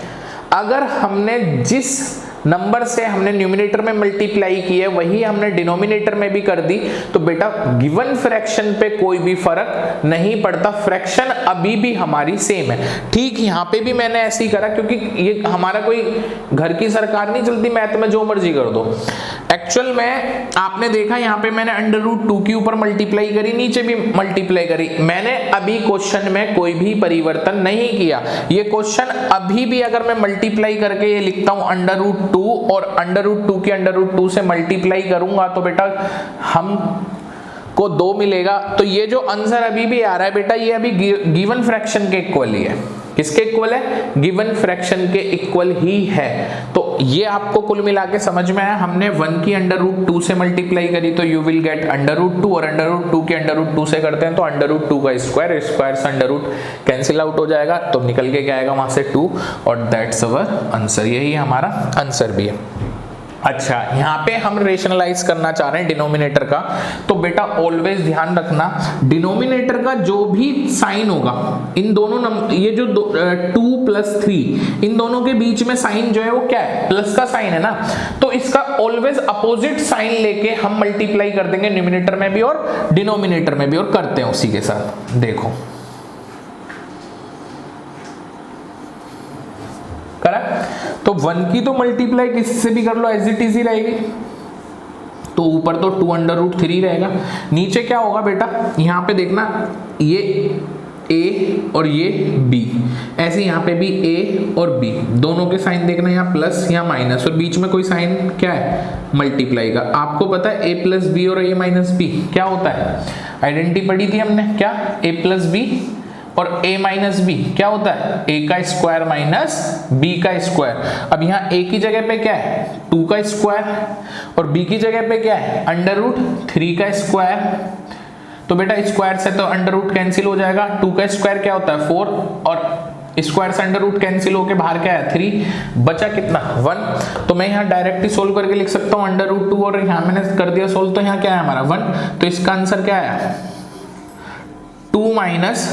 अगर हमने जिस नंबर से हमने न्यूमिनेटर में मल्टीप्लाई की है वही हमने डिनोमिनेटर में भी कर दी तो बेटा गिवन फ्रैक्शन पे कोई भी फर्क नहीं पड़ता, फ्रैक्शन अभी भी हमारी सेम है। ठीक यहाँ पे भी मैंने ऐसे ही करा, क्योंकि ये हमारा कोई घर की सरकार नहीं चलती, मैथ में जो मर्जी कर दो। एक्चुअल में आपने देखा यहाँ पे मैंने अंडर रूट 2 के ऊपर मल्टीप्लाई करी, नीचे भी मल्टीप्लाई करी, मैंने अभी क्वेश्चन में कोई भी परिवर्तन नहीं किया। ये क्वेश्चन अभी भी अगर मैं मल्टीप्लाई करके ये लिखता हूं अंडर रूट 2 और अंडर रूट 2 की अंडर रूट 2 से मल्टीप्लाई करूंगा तो बेटा हम को 2 मिलेगा। तो ये जो आंसर अभी भी आ रहा है बेटा, ये अभी गिवन फ्रैक्शन के इक्वल ही है। किसके इक्वल है? गिवन फ्रैक्शन के इक्वल ही है। तो ये आपको कुल मिला के समझ में आया। हमने 1 की अंडर रूट 2 से मल्टीप्लाई करी तो you will get under root 2 और अंडर रूट 2 की अंडर रूट 2 से करते हैं तो अंडर रूट 2 का स्क्वायर, स्क्वायर से अंडर रूट कैंसिल आउट हो जाएगा तो निकल के क्या आएगा वहां से 2 और दैट्स अवर आंसर। यही हमारा आंसर भी है। अच्छा, यहाँ पे हम रेशनलाइज करना चाह रहे हैं डिनोमिनेटर का, तो बेटा ऑलवेज ध्यान रखना डिनोमिनेटर का जो भी साइन होगा, इन दोनों नंबर, ये जो 2 प्लस 3, इन दोनों के बीच में साइन जो है वो क्या है? प्लस का साइन है ना, तो इसका ऑलवेज अपोजिट साइन लेके हम मल्टीप्लाई कर देंगे न्यूमिनेटर में भी और डिनोमिनेटर में भी, और करते हैं उसी के साथ। देखो करा, तो 1 की तो मल्टीप्लाई किससे भी कर लो एज इट इज ही रहेगी, तो ऊपर तो 2 अंडर रूट 3 रहेगा, नीचे क्या होगा बेटा यहाँ पे देखना, ये a और ये b, ऐसे यहाँ पे भी a और b दोनों के साइन देखना, यहाँ प्लस यहाँ माइनस और बीच में कोई साइन क्या है? मल्टीप्लाई का। आपको पता है a प्लस बी और a माइनस बी क्या होता है? आइडेंटिटी पढ़ी थी हमने, क्या? a प्लस बी और a माइनस बी क्या होता है? a का स्क्वायर माइनस b का स्क्वायर। अब यहाँ a की जगह पे क्या है? 2 का स्क्वायर और b की जगह पे क्या है? अंडर रूट 3 का स्क्वायर। तो बेटा स्क्वायर से तो अंडर रूट कैंसिल हो जाएगा, 2 का स्क्वायर क्या होता है? 4 और स्क्वायर से अंडर रूट कैंसिल होके बाहर क्या है? 3, बचा कितना? 1। तो मैं यहाँ डायरेक्ट ही सोल्व करके लिख सकता हूँ अंडर रूट 2 और यहाँ मैंने कर दिया सोल्व, तो यहाँ क्या है हमारा 1। तो इसका आंसर क्या है? 2 minus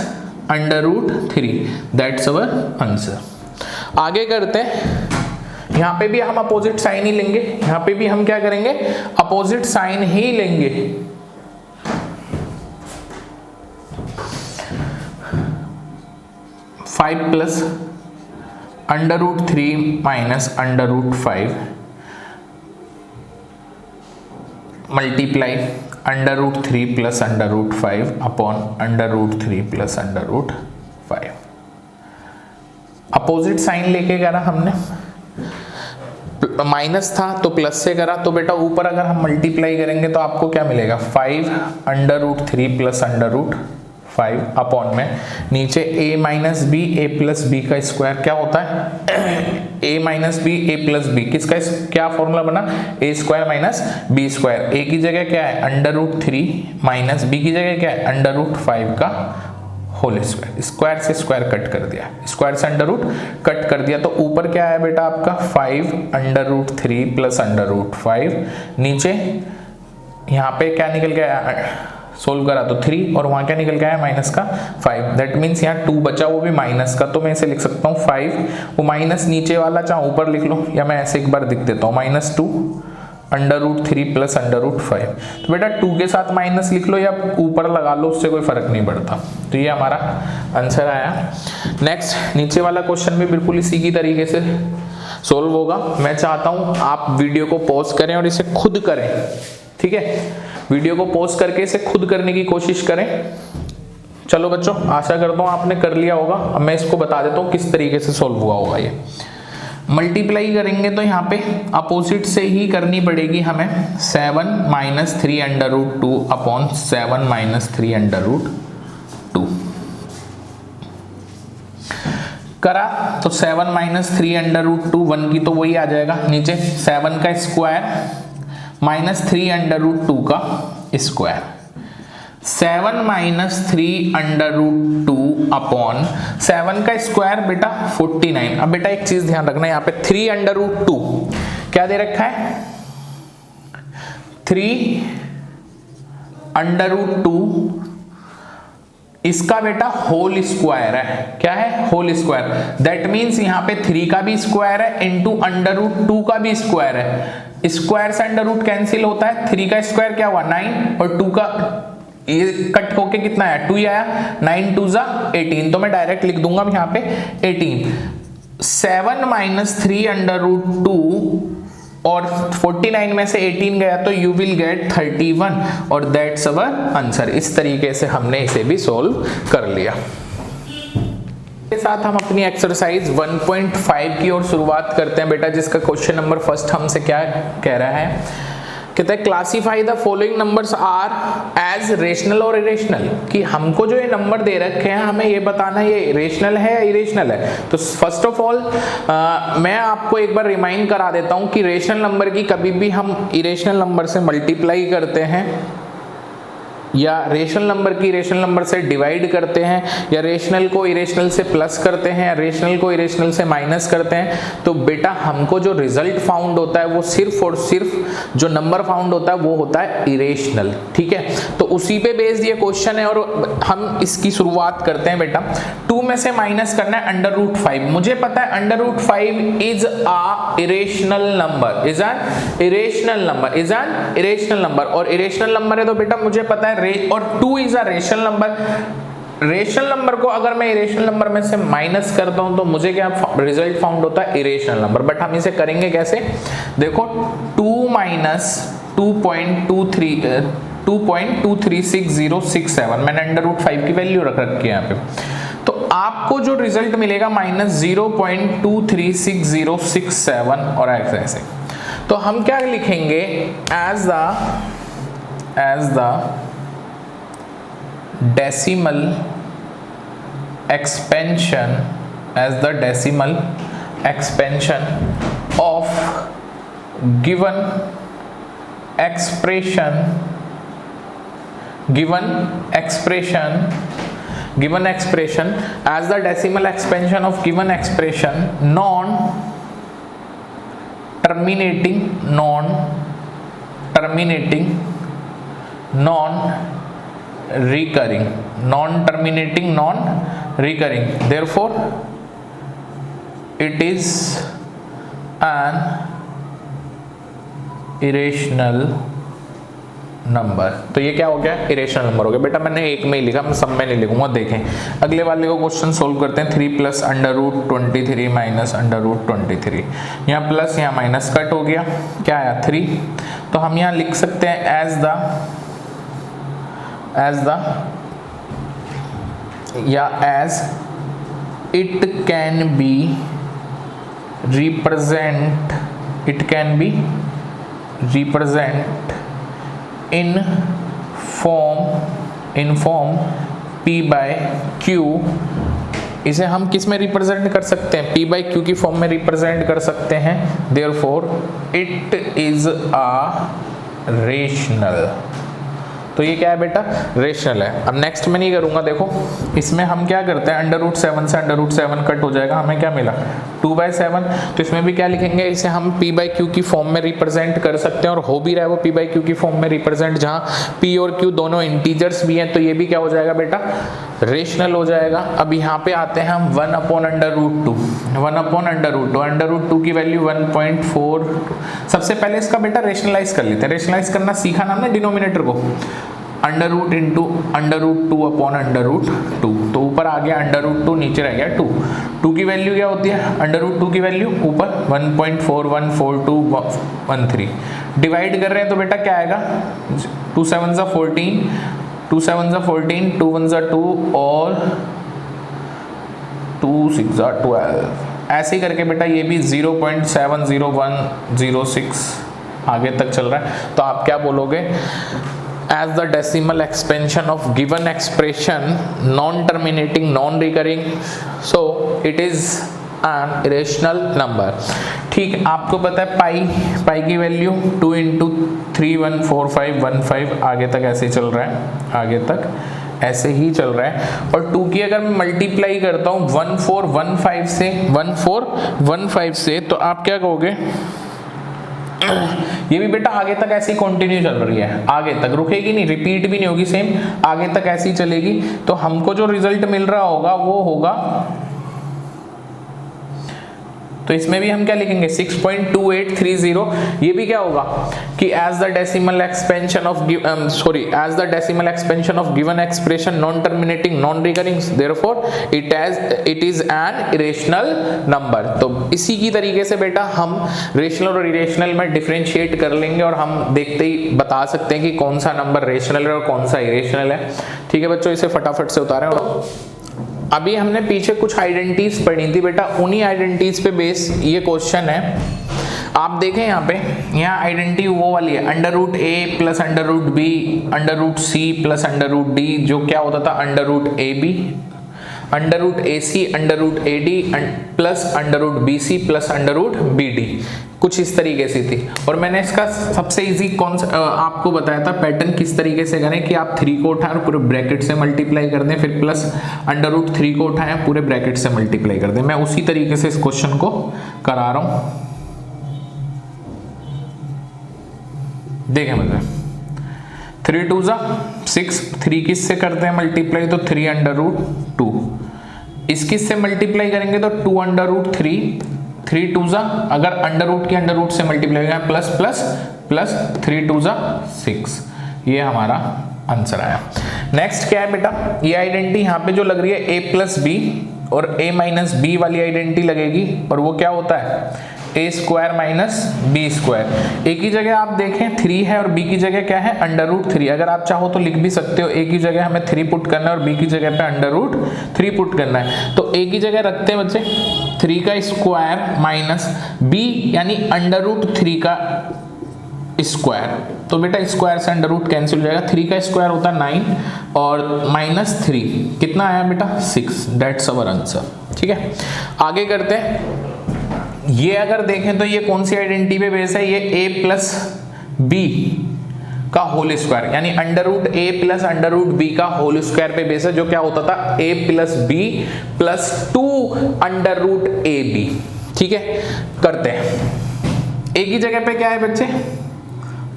under root 3, that's our answer. आगे करते हैं, यहाँ पे भी हम अपोजिट साइन ही लेंगे, यहाँ पे भी हम क्या करेंगे? अपोजिट साइन ही लेंगे। Five plus under root 3 minus under root 5 multiply under root 3 plus under root 5 upon under root 3 plus under root 5। Opposite sign लेके करा हमने, माइनस था तो प्लस से करा, तो बेटा ऊपर अगर हम मल्टीप्लाई करेंगे तो आपको क्या मिलेगा? 5 under root 3 plus under root 5 upon में नीचे a minus B A plus B का स्क्वायर क्या होता है a minus B A plus B किसका क्या फॉर्मूला बना a square minus B square a की जगह क्या है √3 माइनस b की जगह क्या है √5 का होल स्क्वायर स्क्वायर से स्क्वायर कट कर दिया स्क्वायर से अंडर रूट कट कर दिया तो ऊपर क्या है बेटा आपका 5 √3 प्लस √5 नीचे यहाँ पे क्या निकल गया सोल्व करा तो 3 और वहां क्या निकल गया है माइनस का 5 दैट मीन्स यहाँ 2 बचा वो भी माइनस का तो मैं इसे लिख सकता हूँ 5 वो माइनस नीचे वाला चाहे ऊपर लिख लो या मैं ऐसे एक बार लिख देता हूँ -2 √3 प्लस √5 तो बेटा 2 के साथ माइनस लिख लो या ऊपर लगा लो उससे कोई फर्क नहीं पड़ता तो ये हमारा आंसर आया। नेक्स्ट नीचे वाला क्वेश्चन भी बिल्कुल इसी की तरीके से सोल्व होगा। मैं चाहता हूं आप वीडियो को पॉज करें और इसे खुद करें, ठीक है, वीडियो को पॉज करके इसे खुद करने की कोशिश करें। चलो बच्चों आशा करता हूं आपने कर लिया होगा। अब मैं इसको बता देता हूं किस तरीके से सोल्व हुआ होगा। ये मल्टीप्लाई करेंगे तो यहाँ पे अपोजिट से ही करनी पड़ेगी हमें 7 - 3 √2 अपॉन 7 - 3 √2 करा तो 7 - 3 √2 1 की तो वही आ जाएगा नीचे 7 का स्क्वायर -3 √2 का स्क्वायर 7 - 3 √2 अपॉन 7 का स्क्वायर बेटा 49। अब बेटा एक चीज ध्यान रखना यहाँ पे 3 √2 क्या दे रखा है 3 √2 इसका बेटा होल स्क्वायर है। क्या है होल स्क्वायर दैट मीन्स यहाँ पे 3 का भी स्क्वायर है इंटू √2 का भी स्क्वायर है। स्क्वायर से अंडर रूट कैंसिल होता है 3 का स्क्वायर क्या हुआ 9 और 2 का ये कट होके कितना आया 2 ही आया 9 2 ज़ा 18 तो मैं डायरेक्ट लिख दूंगा यहाँ पे 18 7 - 3 √2 और 49 में से 18 गया तो यू विल गेट 31 और दैट्स अवर आंसर। इस तरीके से हमने इसे भी सोल्व कर लिया। के साथ हम अपनी एक्सरसाइज 1.5 की ओर शुरुआत करते हैं बेटा, जिसका क्वेश्चन नंबर फर्स्ट हमसे क्या कह रहा है, कहते हैं classify the following numbers are as rational और इरेशनल, कि हमको जो ये नंबर दे रखे हैं हमें ये बताना ये रेशनल है या इरेशनल है। तो फर्स्ट ऑफ ऑल मैं आपको एक बार रिमाइंड करा देता हूं कि रेशनल नंबर की कभी भी हम इरेशनल नंबर से मल्टीप्लाई करते हैं या रेशनल नंबर की रेशनल नंबर से डिवाइड करते हैं या रेशनल को इरेशनल से प्लस करते हैं या रेशनल को इरेशनल से माइनस करते हैं, तो बेटा हमको जो रिजल्ट फाउंड होता है वो सिर्फ और सिर्फ जो नंबर फाउंड होता है वो होता है इरेशनल। ठीक है, तो उसी पे बेस्ड ये क्वेश्चन है और हम इसकी शुरुआत करते हैं बेटा। 2 में से माइनस करना है √5। मुझे पता है √5 is a irrational number, is an irrational number, is an irrational number, और इरेशनल नंबर है तो बेटा मुझे पता है और 2 is a rational number. Rational number को अगर मैं इरेशनल नंबर में से माइनस करता हूं तो मुझे क्या रिजल्ट फाउंड होता है इरेशनल नंबर। बट हम इसे करेंगे कैसे, देखो 2 - 2.23667 मैंने √5 की वैल्यू रख रखी है यहाँ पे, तो आपको जो रिजल्ट मिलेगा -0.23667 और ऐसे। तो हम क्या लिखेंगे as the decimal expansion of given expression as the decimal expansion of given expression non terminating non-recurring, therefore it is an irrational number. तो ये क्या हो गया इरेशनल नंबर हो गया बेटा। मैंने एक में ही लिखा, मैं सब में नहीं लिखूंगा। देखें अगले वाले को क्वेश्चन सोल्व करते हैं। 3 + √23 - √23, यहाँ प्लस यहाँ माइनस कट हो गया, क्या आया 3। तो हम यहाँ लिख सकते हैं एज द या as it can be represent in form p by Q, इसे हम किस में रिप्रेजेंट कर सकते हैं, p बाई क्यू की फॉर्म में रिप्रेजेंट कर सकते हैं। Therefore it is a rational. तो ये क्या है बेटा, रेशनल है। अब नेक्स्ट में नहीं करूंगा, देखो इसमें हम क्या करते हैं, √7 से √7 कट हो जाएगा, हमें क्या मिला 2/7। तो इसमें भी क्या लिखेंगे, इसे हम p बाई क्यू की फॉर्म में रिप्रेजेंट कर सकते हैं, और हो भी रहा है वो p बाई क्यू की फॉर्म में रिप्रेजेंट, जहाँ p और q दोनों इंटीजर्स भी हैं, तो ये भी क्या हो जाएगा बेटा, रेशनल हो जाएगा। अब यहाँ पे आते हैं हम 1/√2, 1/√2 की वैल्यू 1.4। सबसे पहले इसका बेटा रेशनलाइज कर लेते हैं, रेशनलाइज करना सीखा ना हमने डिनोमिनेटर को, √2 अपॉन √2, तो ऊपर आ गया √2, नीचे रह गया 2। 2 की वैल्यू क्या होती है, √2 की वैल्यू ऊपर 1.414213, डिवाइड कर रहे हैं तो बेटा क्या आएगा, 2 7 14, 2 7 14, 2 1 2 और 2 6 12, ऐसे ही करके बेटा ये भी 0.70106 आगे तक चल रहा है। तो आप क्या बोलोगे, as the decimal expansion of given expression non-terminating non-recurring, so it is an irrational number। ठीक, आपको पता है पाई की वैल्यू 2 × 3.14515, आगे तक ऐसे ही चल रहा है, आगे तक ऐसे ही चल रहा है। और 2 की अगर मैं मल्टीप्लाई करता हूँ 1415 से, तो आप क्या कहोगे, ये भी बेटा आगे तक ऐसी कंटिन्यू चल रही है, आगे तक रुकेगी नहीं, रिपीट भी नहीं होगी, सेम आगे तक ऐसी चलेगी। तो हमको जो रिजल्ट मिल रहा होगा वो होगा, तो इसमें भी हम क्या लिखेंगे 6.2830। ये भी क्या होगा कि as the decimal expansion of given expression non terminating non recurring, therefore it is an irrational number। तो इसी की तरीके से बेटा हम रेशनल और इरेशनल में डिफरेंशिएट कर लेंगे, और हम देखते ही बता सकते हैं कि कौन सा नंबर रेशनल है और कौन सा इरेशनल है। ठीक है बच्चों, इसे फटाफट से उतारें। अभी हमने पीछे कुछ आइडेंटिटीज पढ़ी थी बेटा, उन्हीं आइडेंटिटीज पे बेस ये क्वेश्चन है। आप देखें यहाँ आइडेंटिटी वो वाली है, √a plus √b, √c plus √d, जो क्या होता था √ab, √ac, √ad plus √bc plus √bd, कुछ इस तरीके से थी। और मैंने इसका सबसे इजी आपको बताया था पैटर्न किस तरीके से करें, कि आप 3 को उठाएं और पूरे ब्रैकेट से मल्टीप्लाई कर दें, फिर प्लस √3 को उठाएं, पूरे ब्रैकेट से मल्टीप्लाई कर दें। मैं उसी तरीके से इस क्वेश्चन को करा रहा हूं, देखें मुझे। 3 2 6, 3 किससे करते हैं मल्टीप्लाई, तो 3/2। इस किस से मल्टीप्लाई करेंगे तो 2/3, 3 2 अगर अंडर की अंडर रूट से मल्टीप्लाई करें प्लस प्लस प्लस 3 2 6, ये हमारा आंसर आया। नेक्स्ट क्या है बेटा, ये आइडेंटिटी यहाँ पे जो लग रही है a प्लस बी और a माइनस बी वाली आइडेंटिटी लगेगी, और वो क्या होता है a² माइनस b²। a की जगह आप देखें 3 है और b की जगह क्या है √3। अगर आप चाहो तो लिख भी सकते हो, a की जगह हमें 3 पुट करना है और b की जगह पे √3 पुट करना है। तो a की जगह रखते हैं बच्चे 3 का स्क्वायर माइनस b यानी √3 का स्क्वायर। तो बेटा स्क्वायर से √ कैंसिल हो जाएगा, 3 का स्क्वायर होता है 9 और -3 कितना आया बेटा 6, दैट्स आवर आंसर। ठीक है, आगे करते हैं। ये अगर देखें तो ये कौन सी आइडेंटिटी पे बेस है, ये a प्लस बी का होल स्क्वायर, यानी √a प्लस √b का होल स्क्वायर पे बेस है, जो क्या होता था a plus b plus 2 √ab। ठीक है, करते हैं। a की जगह पे क्या है बच्चे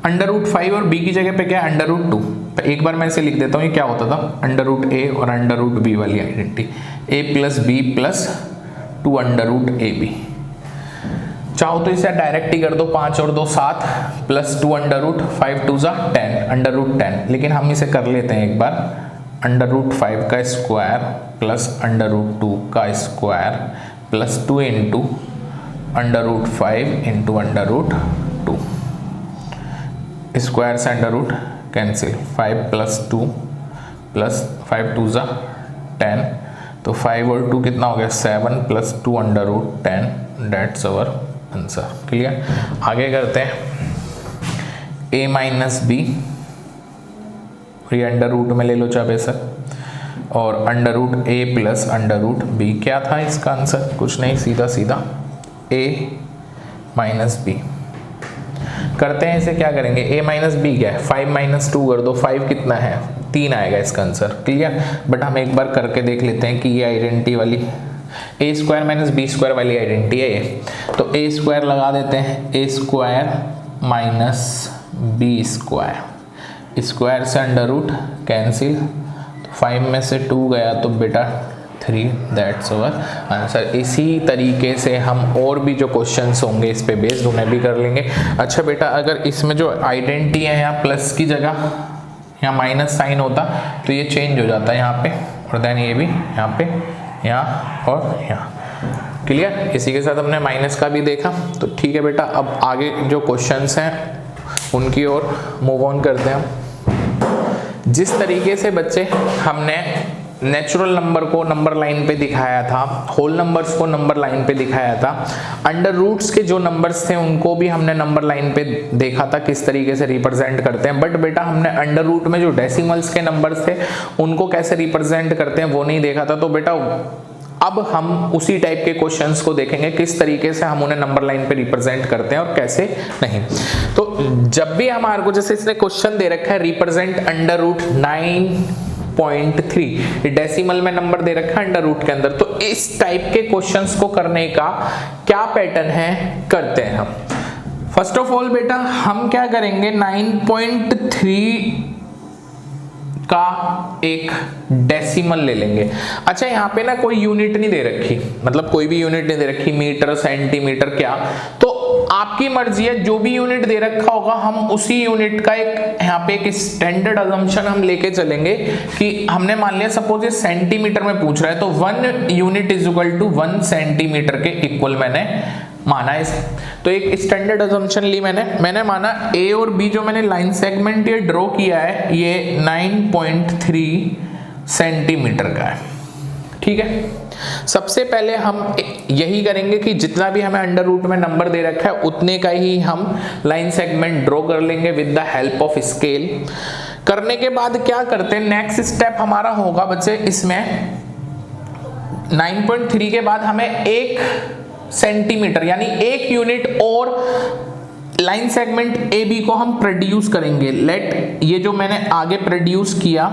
√5 और b की जगह पे क्या है √2। तो एक बार मैं इसे लिख देता हूँ, ये क्या होता था √a और √b वाली identity, a plus b plus 2 √ab। चाहो तो इसे डायरेक्ट ही कर दो, 5 और 2 7 प्लस 2 √5 2 10 √10, लेकिन हम इसे कर लेते हैं एक बार, √5 का स्क्वायर प्लस √2 का स्क्वायर प्लस 2 × √5 × √2, स्क्वायर से √ कैंसिल, 5 प्लस 2 प्लस 5 2 10, तो 5 और 2 कितना हो गया 7 प्लस 2 √10, दैट्स आवर आंसर। क्लियर, आगे करते हैं। a माइनस बी, ये √ में ले लो चाहे सर, और under root A plus under root B. क्या था इसका आंसर? कुछ नहीं, सीधा सीधा ए माइनस बी। करते हैं इसे, क्या करेंगे, a माइनस बी क्या है, 5 माइनस 2 कर दो, 5 कितना है, 3 आएगा इसका आंसर। क्लियर? बट हम एक बार करके देख लेते हैं कि ये आइडेंटिटी वाली A square minus B square वाली आइडेंटिटी है ये। तो ए स्क्वायर लगा देते हैं, A square minus B square, square से अंडर रूट कैंसिल, 5 में से 2 गया तो बेटा 3, दैट्स अवर आंसर। इसी तरीके से हम और भी जो क्वेश्चंस होंगे इस पे बेस्ड उन्हें भी कर लेंगे। अच्छा बेटा, अगर इसमें जो आइडेंटिटी है यहाँ प्लस की जगह यहाँ माइनस साइन होता तो ये चेंज हो जाता है यहाँ पे, और देन ये भी यहाँ पे, यहाँ और यहाँ। क्लियर? इसी के साथ हमने माइनस का भी देखा। तो ठीक है बेटा, अब आगे जो क्वेश्चंस हैं उनकी ओर मूव ऑन करते हैं हम। जिस तरीके से बच्चे हमने नेचुरल नंबर को नंबर लाइन पे दिखाया था, होल नंबर्स को नंबर लाइन पे दिखाया था, अंडर रूट्स के जो नंबर्स थे उनको भी हमने नंबर लाइन पे देखा था किस तरीके से रिप्रेजेंट करते हैं। बट बेटा हमने अंडर रूट में जो डेसिमल्स के नंबर्स थे उनको कैसे रिप्रेजेंट करते हैं वो नहीं देखा था। तो बेटा अब हम उसी टाइप के क्वेश्चंस को देखेंगे, किस तरीके से हम उन्हें नंबर लाइन पे रिप्रेजेंट करते हैं और कैसे नहीं। तो जब भी हमारे को, जैसे इसने क्वेश्चन दे रखा है रिप्रेजेंट अंडर रूट 9.3, डेसिमल में नंबर दे रखा है अंडर रूट के अंदर, तो इस टाइप के क्वेश्चंस को करने का क्या पैटर्न है, करते हैं हम। फर्स्ट ऑफ ऑल बेटा हम क्या करेंगे, 9.3 का एक डेसिमल ले लेंगे। अच्छा यहाँ पे ना कोई यूनिट नहीं दे रखी, मतलब कोई भी यूनिट नहीं दे रखी, मीटर सेंटीमीटर क्या, तो आपकी मर्जी है, जो भी यूनिट दे रखा होगा हम उसी यूनिट का एक यहाँ पे एक स्टैंडर्ड अजम्पशन हम लेके चलेंगे कि हमने मान लिया सपोज ये सेंटीमीटर में पूछ रहा है तो 1 unit is equal to 1 centimetre के इक्वल मैंने माना है। तो एक स्टैंडर्ड अजम्पशन ली मैंने माना ए और बी जो मैंने लाइन सेगमेंट ये ड्रॉ किया है ये 9.3 सेंटीमीटर का है। ठीक है, सबसे पहले हम यही करेंगे कि जितना भी हमें अंडर रूट में नंबर दे रखा है उतने का ही हम लाइन सेगमेंट ड्रॉ कर लेंगे with the help of scale. करने के बाद क्या करते हैं, नेक्स्ट स्टेप हमारा होगा बच्चे इसमें 9.3 के बाद हमें 1 सेंटीमीटर यानी 1 यूनिट और लाइन सेगमेंट ए बी को हम प्रोड्यूस करेंगे। लेट ये जो मैंने आगे प्रोड्यूस किया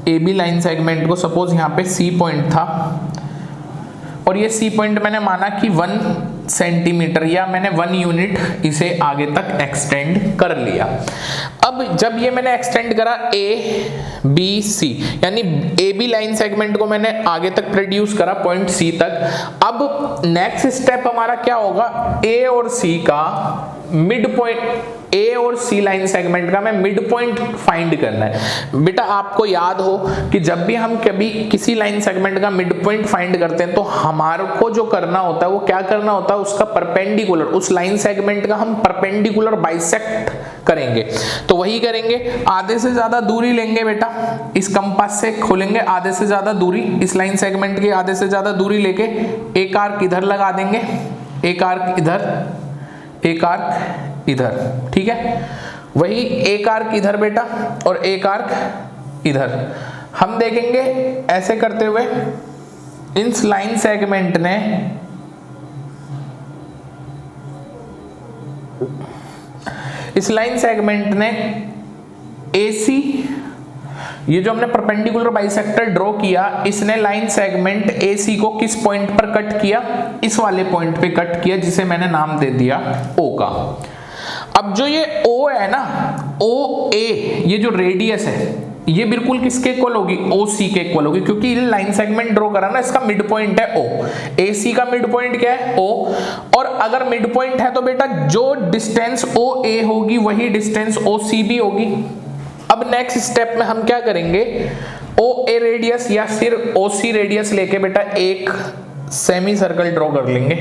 ए बी लाइन सेगमेंट को, सपोज यहाँ पे सी पॉइंट था और ये सी पॉइंट मैंने माना कि 1 सेंटीमीटर या मैंने 1 यूनिट इसे आगे तक एक्सटेंड कर लिया। अब जब ये मैंने एक्सटेंड करा ए बी सी यानी ए बी लाइन सेगमेंट को मैंने आगे तक प्रोड्यूस करा पॉइंट सी तक। अब नेक्स्ट स्टेप हमारा क्या होगा, ए और सी का मिड पॉइंट, ए और सी लाइन सेगमेंट का मैं मिड पॉइंट फाइंड करना है। बेटा आपको याद हो कि जब भी हम कभी किसी लाइन सेगमेंट का मिड पॉइंट फाइंड करते हैं तो हमारे को जो करना होता है वो क्या करना होता है, उसका परपेंडिकुलर, उस लाइन सेगमेंट का हम परपेंडिकुलर बाइसेक्ट करेंगे। तो वही करेंगे, आधे से ज्यादा दूरी लेंगे बेटा, इस कंपास से खोलेंगे आधे से ज्यादा दूरी, इस लाइन सेगमेंट की आधे से ज्यादा दूरी लेके एक आर्क इधर लगा देंगे, एक आर्क इधर, एक आर्क इधर। ठीक है, वही एक आर्क इधर बेटा और एक आर्क इधर। हम देखेंगे ऐसे करते हुए इस लाइन सेगमेंट ने AC, ये जो हमने परपेंडिकुलर बाइसेक्टर ड्रॉ किया, इसने लाइन सेगमेंट AC को किस पॉइंट पर कट किया, इस वाले पॉइंट पे कट किया जिसे मैंने नाम दे दिया O का। अब जो ये O है ना, OA, ये जो रेडियस है ये बिल्कुल किसके इक्वल होगी, OC के इक्वल होगी, क्योंकि ये लाइन सेगमेंट ड्रॉ करा ना, इसका मिड पॉइंट है O, AC का मिड पॉइंट क्या है O, और अगर मिड पॉइंट है तो बेटा जो डिस्टेंस OA होगी वही डिस्टेंस OC भी होगी। अब नेक्स्ट स्टेप में हम क्या करेंगे, OA रेडियस या फिर OC रेडियस लेके बेटा एक सेमी सर्कल ड्रॉ कर लेंगे।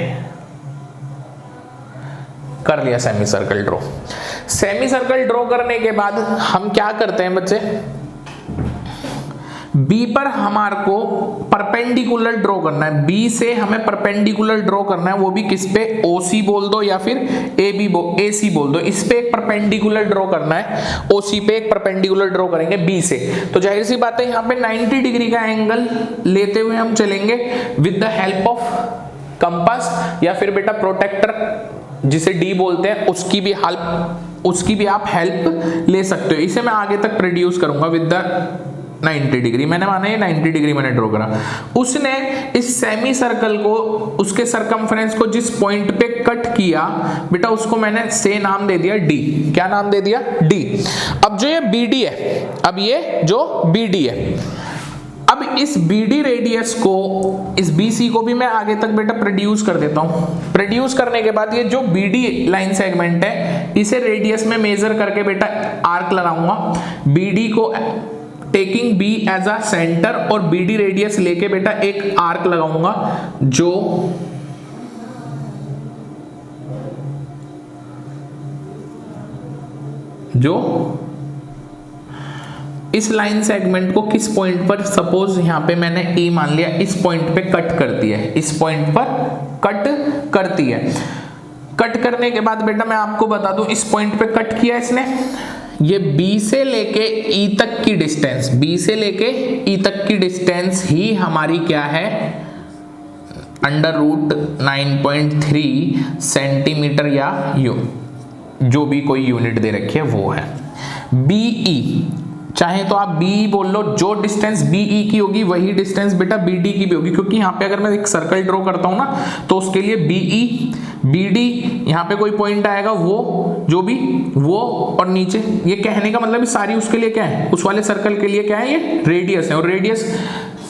कर लिया semi circle draw. Semi circle draw करने के बाद हम क्या करते हैं बच्चे, बी पर हमारे को परपेंडिकुलर ड्रॉ करना है, बी से हमें परपेंडिकुलर ड्रॉ करना है, वो भी किस पे, ओसी बोल दो या फिर एसी बोल दो, इस पे एक परपेंडिकुलर ड्रॉ करना है, ओसी पे एक परपेंडिकुलर ड्रॉ करेंगे बी से। तो जाहिर सी बात है यहाँ पे 90 डिग्री का एंगल लेते हुए हम चलेंगे with the help of compass या फिर बेटा प्रोटेक्टर जिसे डी बोलते हैं, उसकी भी आप हेल्प ले सकते हो। इसे मैं आगे तक प्रोड्यूस करूंगा विद द 90 डिग्री, मैंने माना ये 90 डिग्री मैंने ड्रॉ करा। उसने इस सेमी सर्कल को, उसके सरकमफ्रेंस को जिस पॉइंट पे कट किया बेटा, उसको मैंने से नाम दे दिया डी। क्या नाम दे दिया, डी। अब जो ये बीडी है, अब ये जो बीडी है, अब इस बीडी रेडियस को, इस बीसी को भी मैं आगे तक बेटा प्रोड्यूस कर देता हूं। प्रोड्यूस करने के बाद ये जो बीडी लाइन सेगमेंट है, इसे रेडियस में मेजर करके बेटा आर्क लगाऊंगा। बीडी को taking B as a centre और बीडी रेडियस लेके बेटा एक आर्क लगाऊंगा जो इस लाइन सेगमेंट को किस पॉइंट पर, सपोज यहां पे मैंने ए मान लिया, इस पॉइंट पे कट करती है, इस पॉइंट पर कट करती है। कट करने के बाद बेटा मैं आपको बता दूं, इस पॉइंट पे कट किया इसने, ये बी से लेके ई तक की डिस्टेंस, बी से लेके ई तक की डिस्टेंस ही हमारी क्या है, √9.3 सेंटीमीटर या जो भी कोई यूनिट दे रखी है वो है। बीई, चाहे तो आप बी बोल लो, जो डिस्टेंस बीई की होगी वही डिस्टेंस बेटा बीडी की भी होगी, क्योंकि यहाँ पे अगर मैं एक सर्कल ड्रॉ करता हूँ ना, तो उसके लिए बीई बीडी यहाँ पे कोई पॉइंट आएगा, वो जो भी वो, और नीचे, ये कहने का मतलब सारी उसके लिए क्या है, उस वाले सर्कल के लिए क्या है, ये रेडियस है, और रेडियस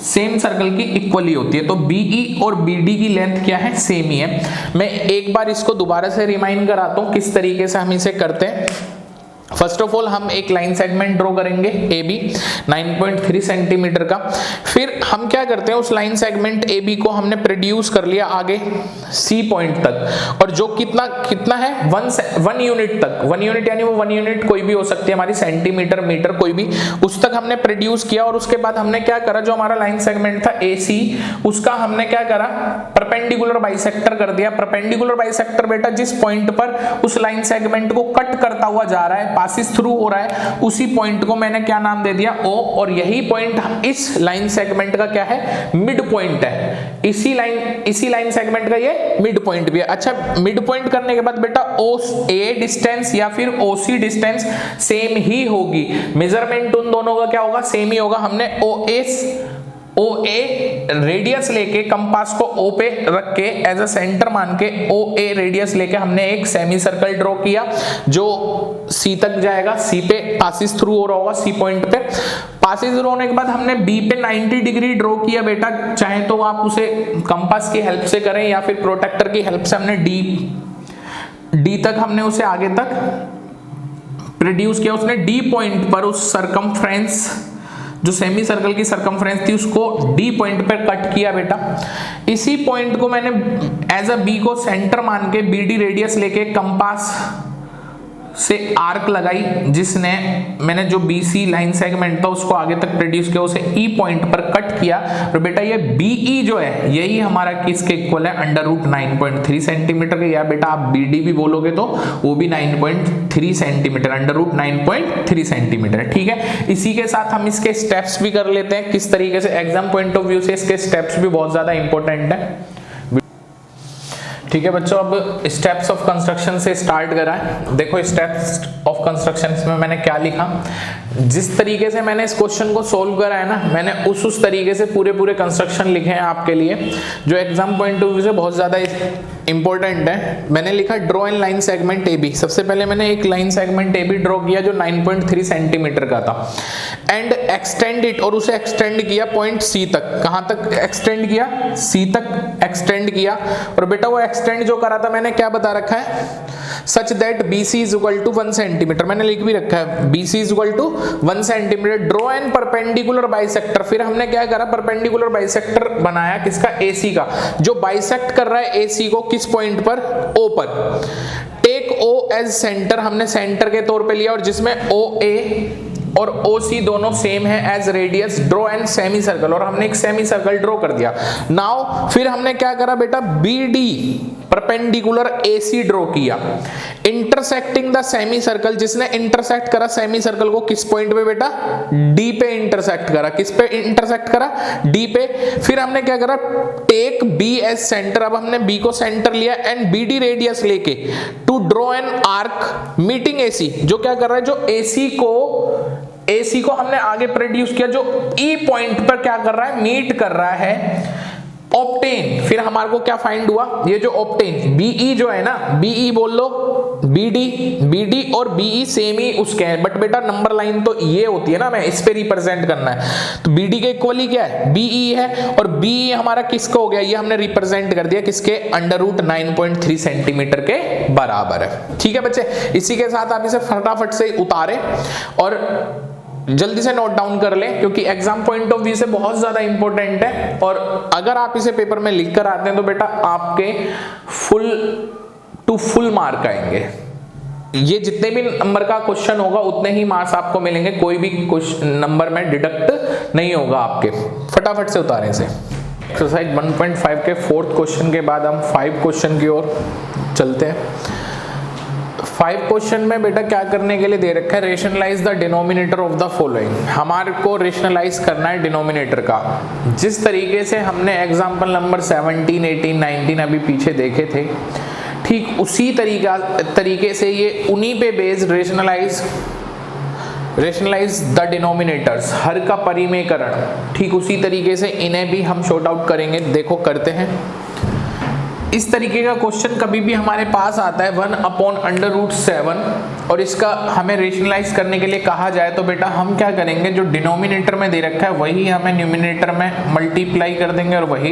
सेम सर्कल की इक्वली होती है। तो बीई और बीडी की लेंथ क्या है, सेम ही है। मैं एक बार इसको दोबारा से रिमाइंड कराता हूँ किस तरीके से हम इसे करते हैं। फर्स्ट ऑफ ऑल हम एक लाइन सेगमेंट ड्रॉ करेंगे ए बी 9.3 सेंटीमीटर का। फिर हम क्या करते हैं, उस लाइन सेगमेंट ए बी को हमने प्रोड्यूस कर लिया आगे सी पॉइंट तक, और जो कितना है 1 यूनिट तक, 1 यूनिट यानी वो 1 यूनिट कोई भी हो सकती है हमारी, सेंटीमीटर मीटर कोई भी, उस तक हमने प्रोड्यूस किया। और उसके बाद हमने क्या करा, जो हमारा लाइन सेगमेंट था ए सी, उसका हमने क्या करा, परपेंडिकुलर बाइसेक्टर कर दिया। परपेंडिकुलर बाइसेक्टर बेटा जिस पॉइंट पर उस लाइन सेगमेंट को कट करता हुआ जा रहा है, पासिस थ्रू हो रहा है, उसी पॉइंट को मैंने क्या नाम दे दिया, ओ। और यही पॉइंट इस लाइन सेगमेंट का क्या है, मिड पॉइंट है। इसी लाइन सेगमेंट का ये मिड पॉइंट भी है। अच्छा, मिड पॉइंट करने के बाद बेटा ओ ए डिस्टेंस या फिर ओ सी डिस्टेंस सेम ही होगी, मेजरमेंट उन दोनों का क्या होगा, सेम ही होगा। हमने ओ ए रेडियस लेके कंपास को ओ पे रख के एज अ सेंटर मान के ओ ए रेडियस लेके हमने एक सेमी सर्कल ड्रॉ किया जो सी तक जाएगा। सी पे पासिस थ्रू हो रहा होगा, सी पॉइंट पे पासिस थ्रू होने के बाद हमने बी पे 90 डिग्री ड्रॉ किया बेटा। चाहे तो आप उसे कंपास की हेल्प से करें या फिर प्रोटेक्टर की हेल्प से हमने डी तक हमने उसे आगे तक प्रोड्यूस किया। उसने डी पॉइंट पर उस सरकमफ्रेंस, जो सेमी सर्कल की सरकमफ्रेंस थी, उसको डी पॉइंट पर कट किया बेटा। इसी पॉइंट को मैंने एज अ बी को सेंटर मान के बीडी रेडियस लेके कंपास से आर्क लगाई, जिसने मैंने जो बीसी लाइन सेगमेंट था उसको आगे तक प्रोड्यूस किया, उसे ई पॉइंट पर कट किया। और बेटा ये बीई जो है यही हमारा किसके इक्वल है, √9.3 सेंटीमीटर के, या बेटा आप बीडी भी बोलोगे तो वो भी 9.3 सेंटीमीटर, √9.3 सेंटीमीटर। ठीक है, इसी के साथ हम इसके स्टेप्स भी कर लेते हैं किस तरीके से, एग्जाम पॉइंट ऑफ व्यू से इसके स्टेप्स भी बहुत ज्यादा इंपॉर्टेंट है। ठीक है बच्चों, अब स्टेप्स ऑफ कंस्ट्रक्शन से स्टार्ट करा है। देखो स्टेप्स ऑफ कंस्ट्रक्शन में मैंने क्या लिखा, जिस तरीके से मैंने इस क्वेश्चन को सोल्व करा है ना, मैंने उस तरीके से पूरे कंस्ट्रक्शन लिखे हैं आपके लिए, जो एग्जाम पॉइंट ऑफ व्यू से बहुत ज्यादा इंपॉर्टेंट है। मैंने लिखा draw an line segment A B. सबसे पहले मैंने एक line segment A B draw किया जो 9.3 सेंटीमीटर का था, एंड एक्सटेंड इट, और उसे एक्सटेंड किया पॉइंट सी तक। कहां तक एक्सटेंड किया, सी तक एक्सटेंड किया। और बेटा वो एक्सटेंड जो करा था मैंने क्या बता रखा है, such that BC is equal to 1 centimetre, मैंने लिख भी रखा है BC is equal to 1 centimetre. Draw an perpendicular bisector, फिर हमने क्या करा, परपेंडिकुलर बाइसेक्टर बनाया किसका, AC का, जो बाइसेक्ट कर रहा है AC को किस पॉइंट पर, O पर। टेक O एज सेंटर, हमने सेंटर के तौर पे लिया, और जिसमें OA और OC दोनों सेम है as radius, draw an semi circle, और हमने एक सेमी सर्कल ड्रॉ कर दिया। नाउ फिर हमने क्या करा बेटा, BD परपेंडिकुलर AC ड्रॉ किया, इंटरसेक्टिंग द सेमी सर्कल, जिसने इंटरसेक्ट करा सेमी सर्कल को किस पॉइंट पे बेटा, D पे इंटरसेक्ट करा, किस पे इंटरसेक्ट करा, D पे। फिर हमने क्या करा, टेक B एज सेंटर, अब हमने B को सेंटर लिया एंड BD रेडियस लेके to draw an arc meeting AC, जो क्या कर रहा है, जो AC को हमने आगे प्रोड्यूस किया, जो E पॉइंट पर क्या कर रहा है, मीट कर रहा है, ऑब्टेन। फिर हमारे को क्या फाइंड हुआ, ये जो ऑब्टेन BE जो है ना, BE बोल लो, BD और BE सेम ही उसके हैं, बट बेटा नंबर लाइन तो ये होती है ना, मैं इस पे रिप्रेजेंट करना है, तो BD के इक्वली क्या है, BE है, और BE हमारा किसका हो गया, ये हमने रिप्रेजेंट कर दिया किसके, √9.3 सेंटीमीटर के बराबर है। ठीक है बच्चे, इसी के साथ आप इसे फटाफट से उतारे और जल्दी से नोट डाउन कर लें, क्योंकि एग्जाम पॉइंट ऑफ व्यू से बहुत ज्यादा इंपॉर्टेंट है, और अगर आप इसे पेपर में लिख कर आते हैं तो बेटा आपके फुल मार्क आएंगे। ये जितने भी नंबर का क्वेश्चन होगा उतने ही मार्क्स आपको मिलेंगे, कोई भी नंबर में डिडक्ट नहीं होगा आपके। फटाफट से उतारें से। एक्सरसाइज 1.5 के 4th क्वेश्चन के बाद हम 5 क्वेश्चन की ओर चलते हैं। 5 क्वेश्चन में बेटा क्या करने के लिए दे रखा है, rationalise the denominator of the following. हमारे को रेशनलाइज करना है डिनोमिनेटर का, जिस तरीके से हमने एग्जांपल नंबर 17, 18, 19 अभी पीछे देखे थे, ठीक उसी तरीके से ये उन्हीं पे बेस्ड रेशनलाइज द डिनोमिनेटर्स, हर का परिमेयकरण, ठीक उसी तरीके से इन्हें भी हम शॉर्ट आउट करेंगे। देखो करते हैं। इस तरीके का क्वेश्चन कभी भी हमारे पास आता है 1/√7, और इसका हमें रेशनलाइज करने के लिए कहा जाए तो बेटा हम क्या करेंगे, जो डिनोमिनेटर में दे रखा है वही हमें न्यूमिनेटर में मल्टीप्लाई कर देंगे और वही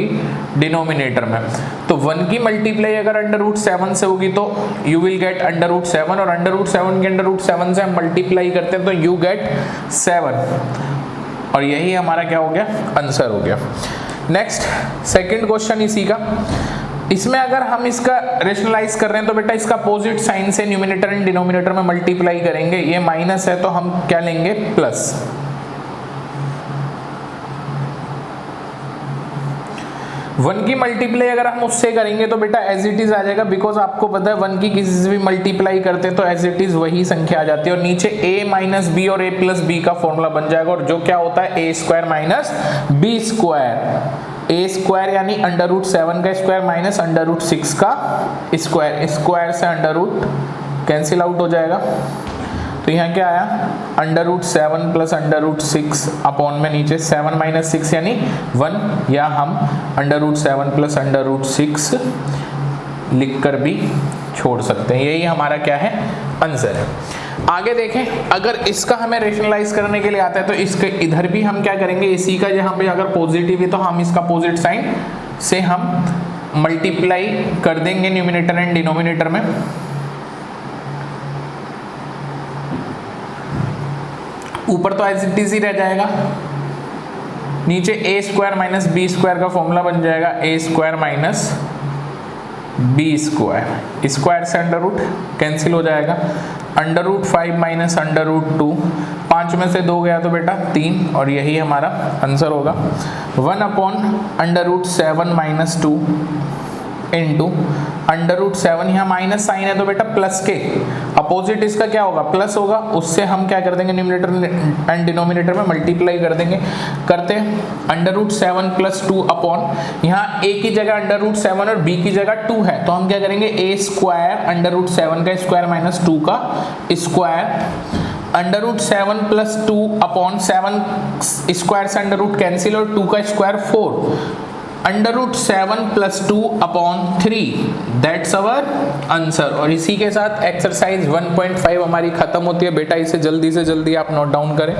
डिनोमिनेटर में। तो 1 की मल्टीप्लाई अगर √7 से होगी तो यू विल गेट √7, और √7 के √7 से हम मल्टीप्लाई करते हैं तो यू गेट 7, और यही हमारा क्या हो गया, आंसर हो गया। नेक्स्ट सेकंड क्वेश्चन इसी का, इसमें अगर हम इसका रेशनलाइज कर रहे हैं तो बेटा इसका अपोजिट साइन से न्यूमिनेटर एंड डिनोमिनेटर में मल्टीप्लाई करेंगे। ये माइनस है तो हम क्या लेंगे, प्लस। 1 की मल्टीप्लाई अगर हम उससे करेंगे तो बेटा एज इट इज आ जाएगा, बिकॉज आपको पता है 1 की किसी से भी मल्टीप्लाई करते हैं तो एज इट इज वही संख्या आ जाती है, और नीचे a - b और a+b का फॉर्मूला बन जाएगा, और जो क्या होता है a² - b², a² यानी √7 का स्क्वायर माइनस √6 का स्क्वायर, स्क्वायर से अंडर कैंसिल आउट हो जाएगा। तो यहाँ क्या आया, √7 प्लस √6 अपॉन में नीचे 7 - 6 यानी 1, या हम √7 प्लस √6 लिख कर भी छोड़ सकते हैं। यही हमारा क्या है, आंसर है। आगे देखें, अगर इसका हमें रेशनलाइज करने के लिए आता है तो इसके इधर भी हम क्या करेंगे, इसी का यहाँ पे अगर पॉजिटिव है तो हम इसका अपोजिट साइन से हम मल्टीप्लाई कर देंगे न्यूमिनेटर एंड डिनोमिनेटर में। ऊपर तो एज इट इज ही रह जाएगा, नीचे a² - b² का फॉर्मूला बन जाएगा, a² - b², स्क्वायर से अंडर कैंसिल हो जाएगा, √5 - √2, 5 में से 2 गया तो बेटा 3, और यही हमारा आंसर होगा। 1/√7 - 2 इंटू √7, यहाँ माइनस साइन है तो बेटा प्लस के अपोजिट इसका क्या होगा, प्लस होगा, उससे हम क्या कर देंगे, न्यूमिनेटर एंड डिनोमिनेटर में मल्टीप्लाई कर देंगे। करते हैं √7 + 2 अपॉन, यहाँ a की जगह √7 और b की जगह 2 है तो हम क्या करेंगे, a² √7 का स्क्वायर माइनस 2 का स्क्वायर, √7 + 2 अपॉन 7 स्क्वायर से √ कैंसिल और 2 का square 4, √7 + 2 upon 3, that's our answer. और इसी के साथ एक्सरसाइज 1.5 हमारी खत्म होती है बेटा, इसे जल्दी से जल्दी आप नोट डाउन करें।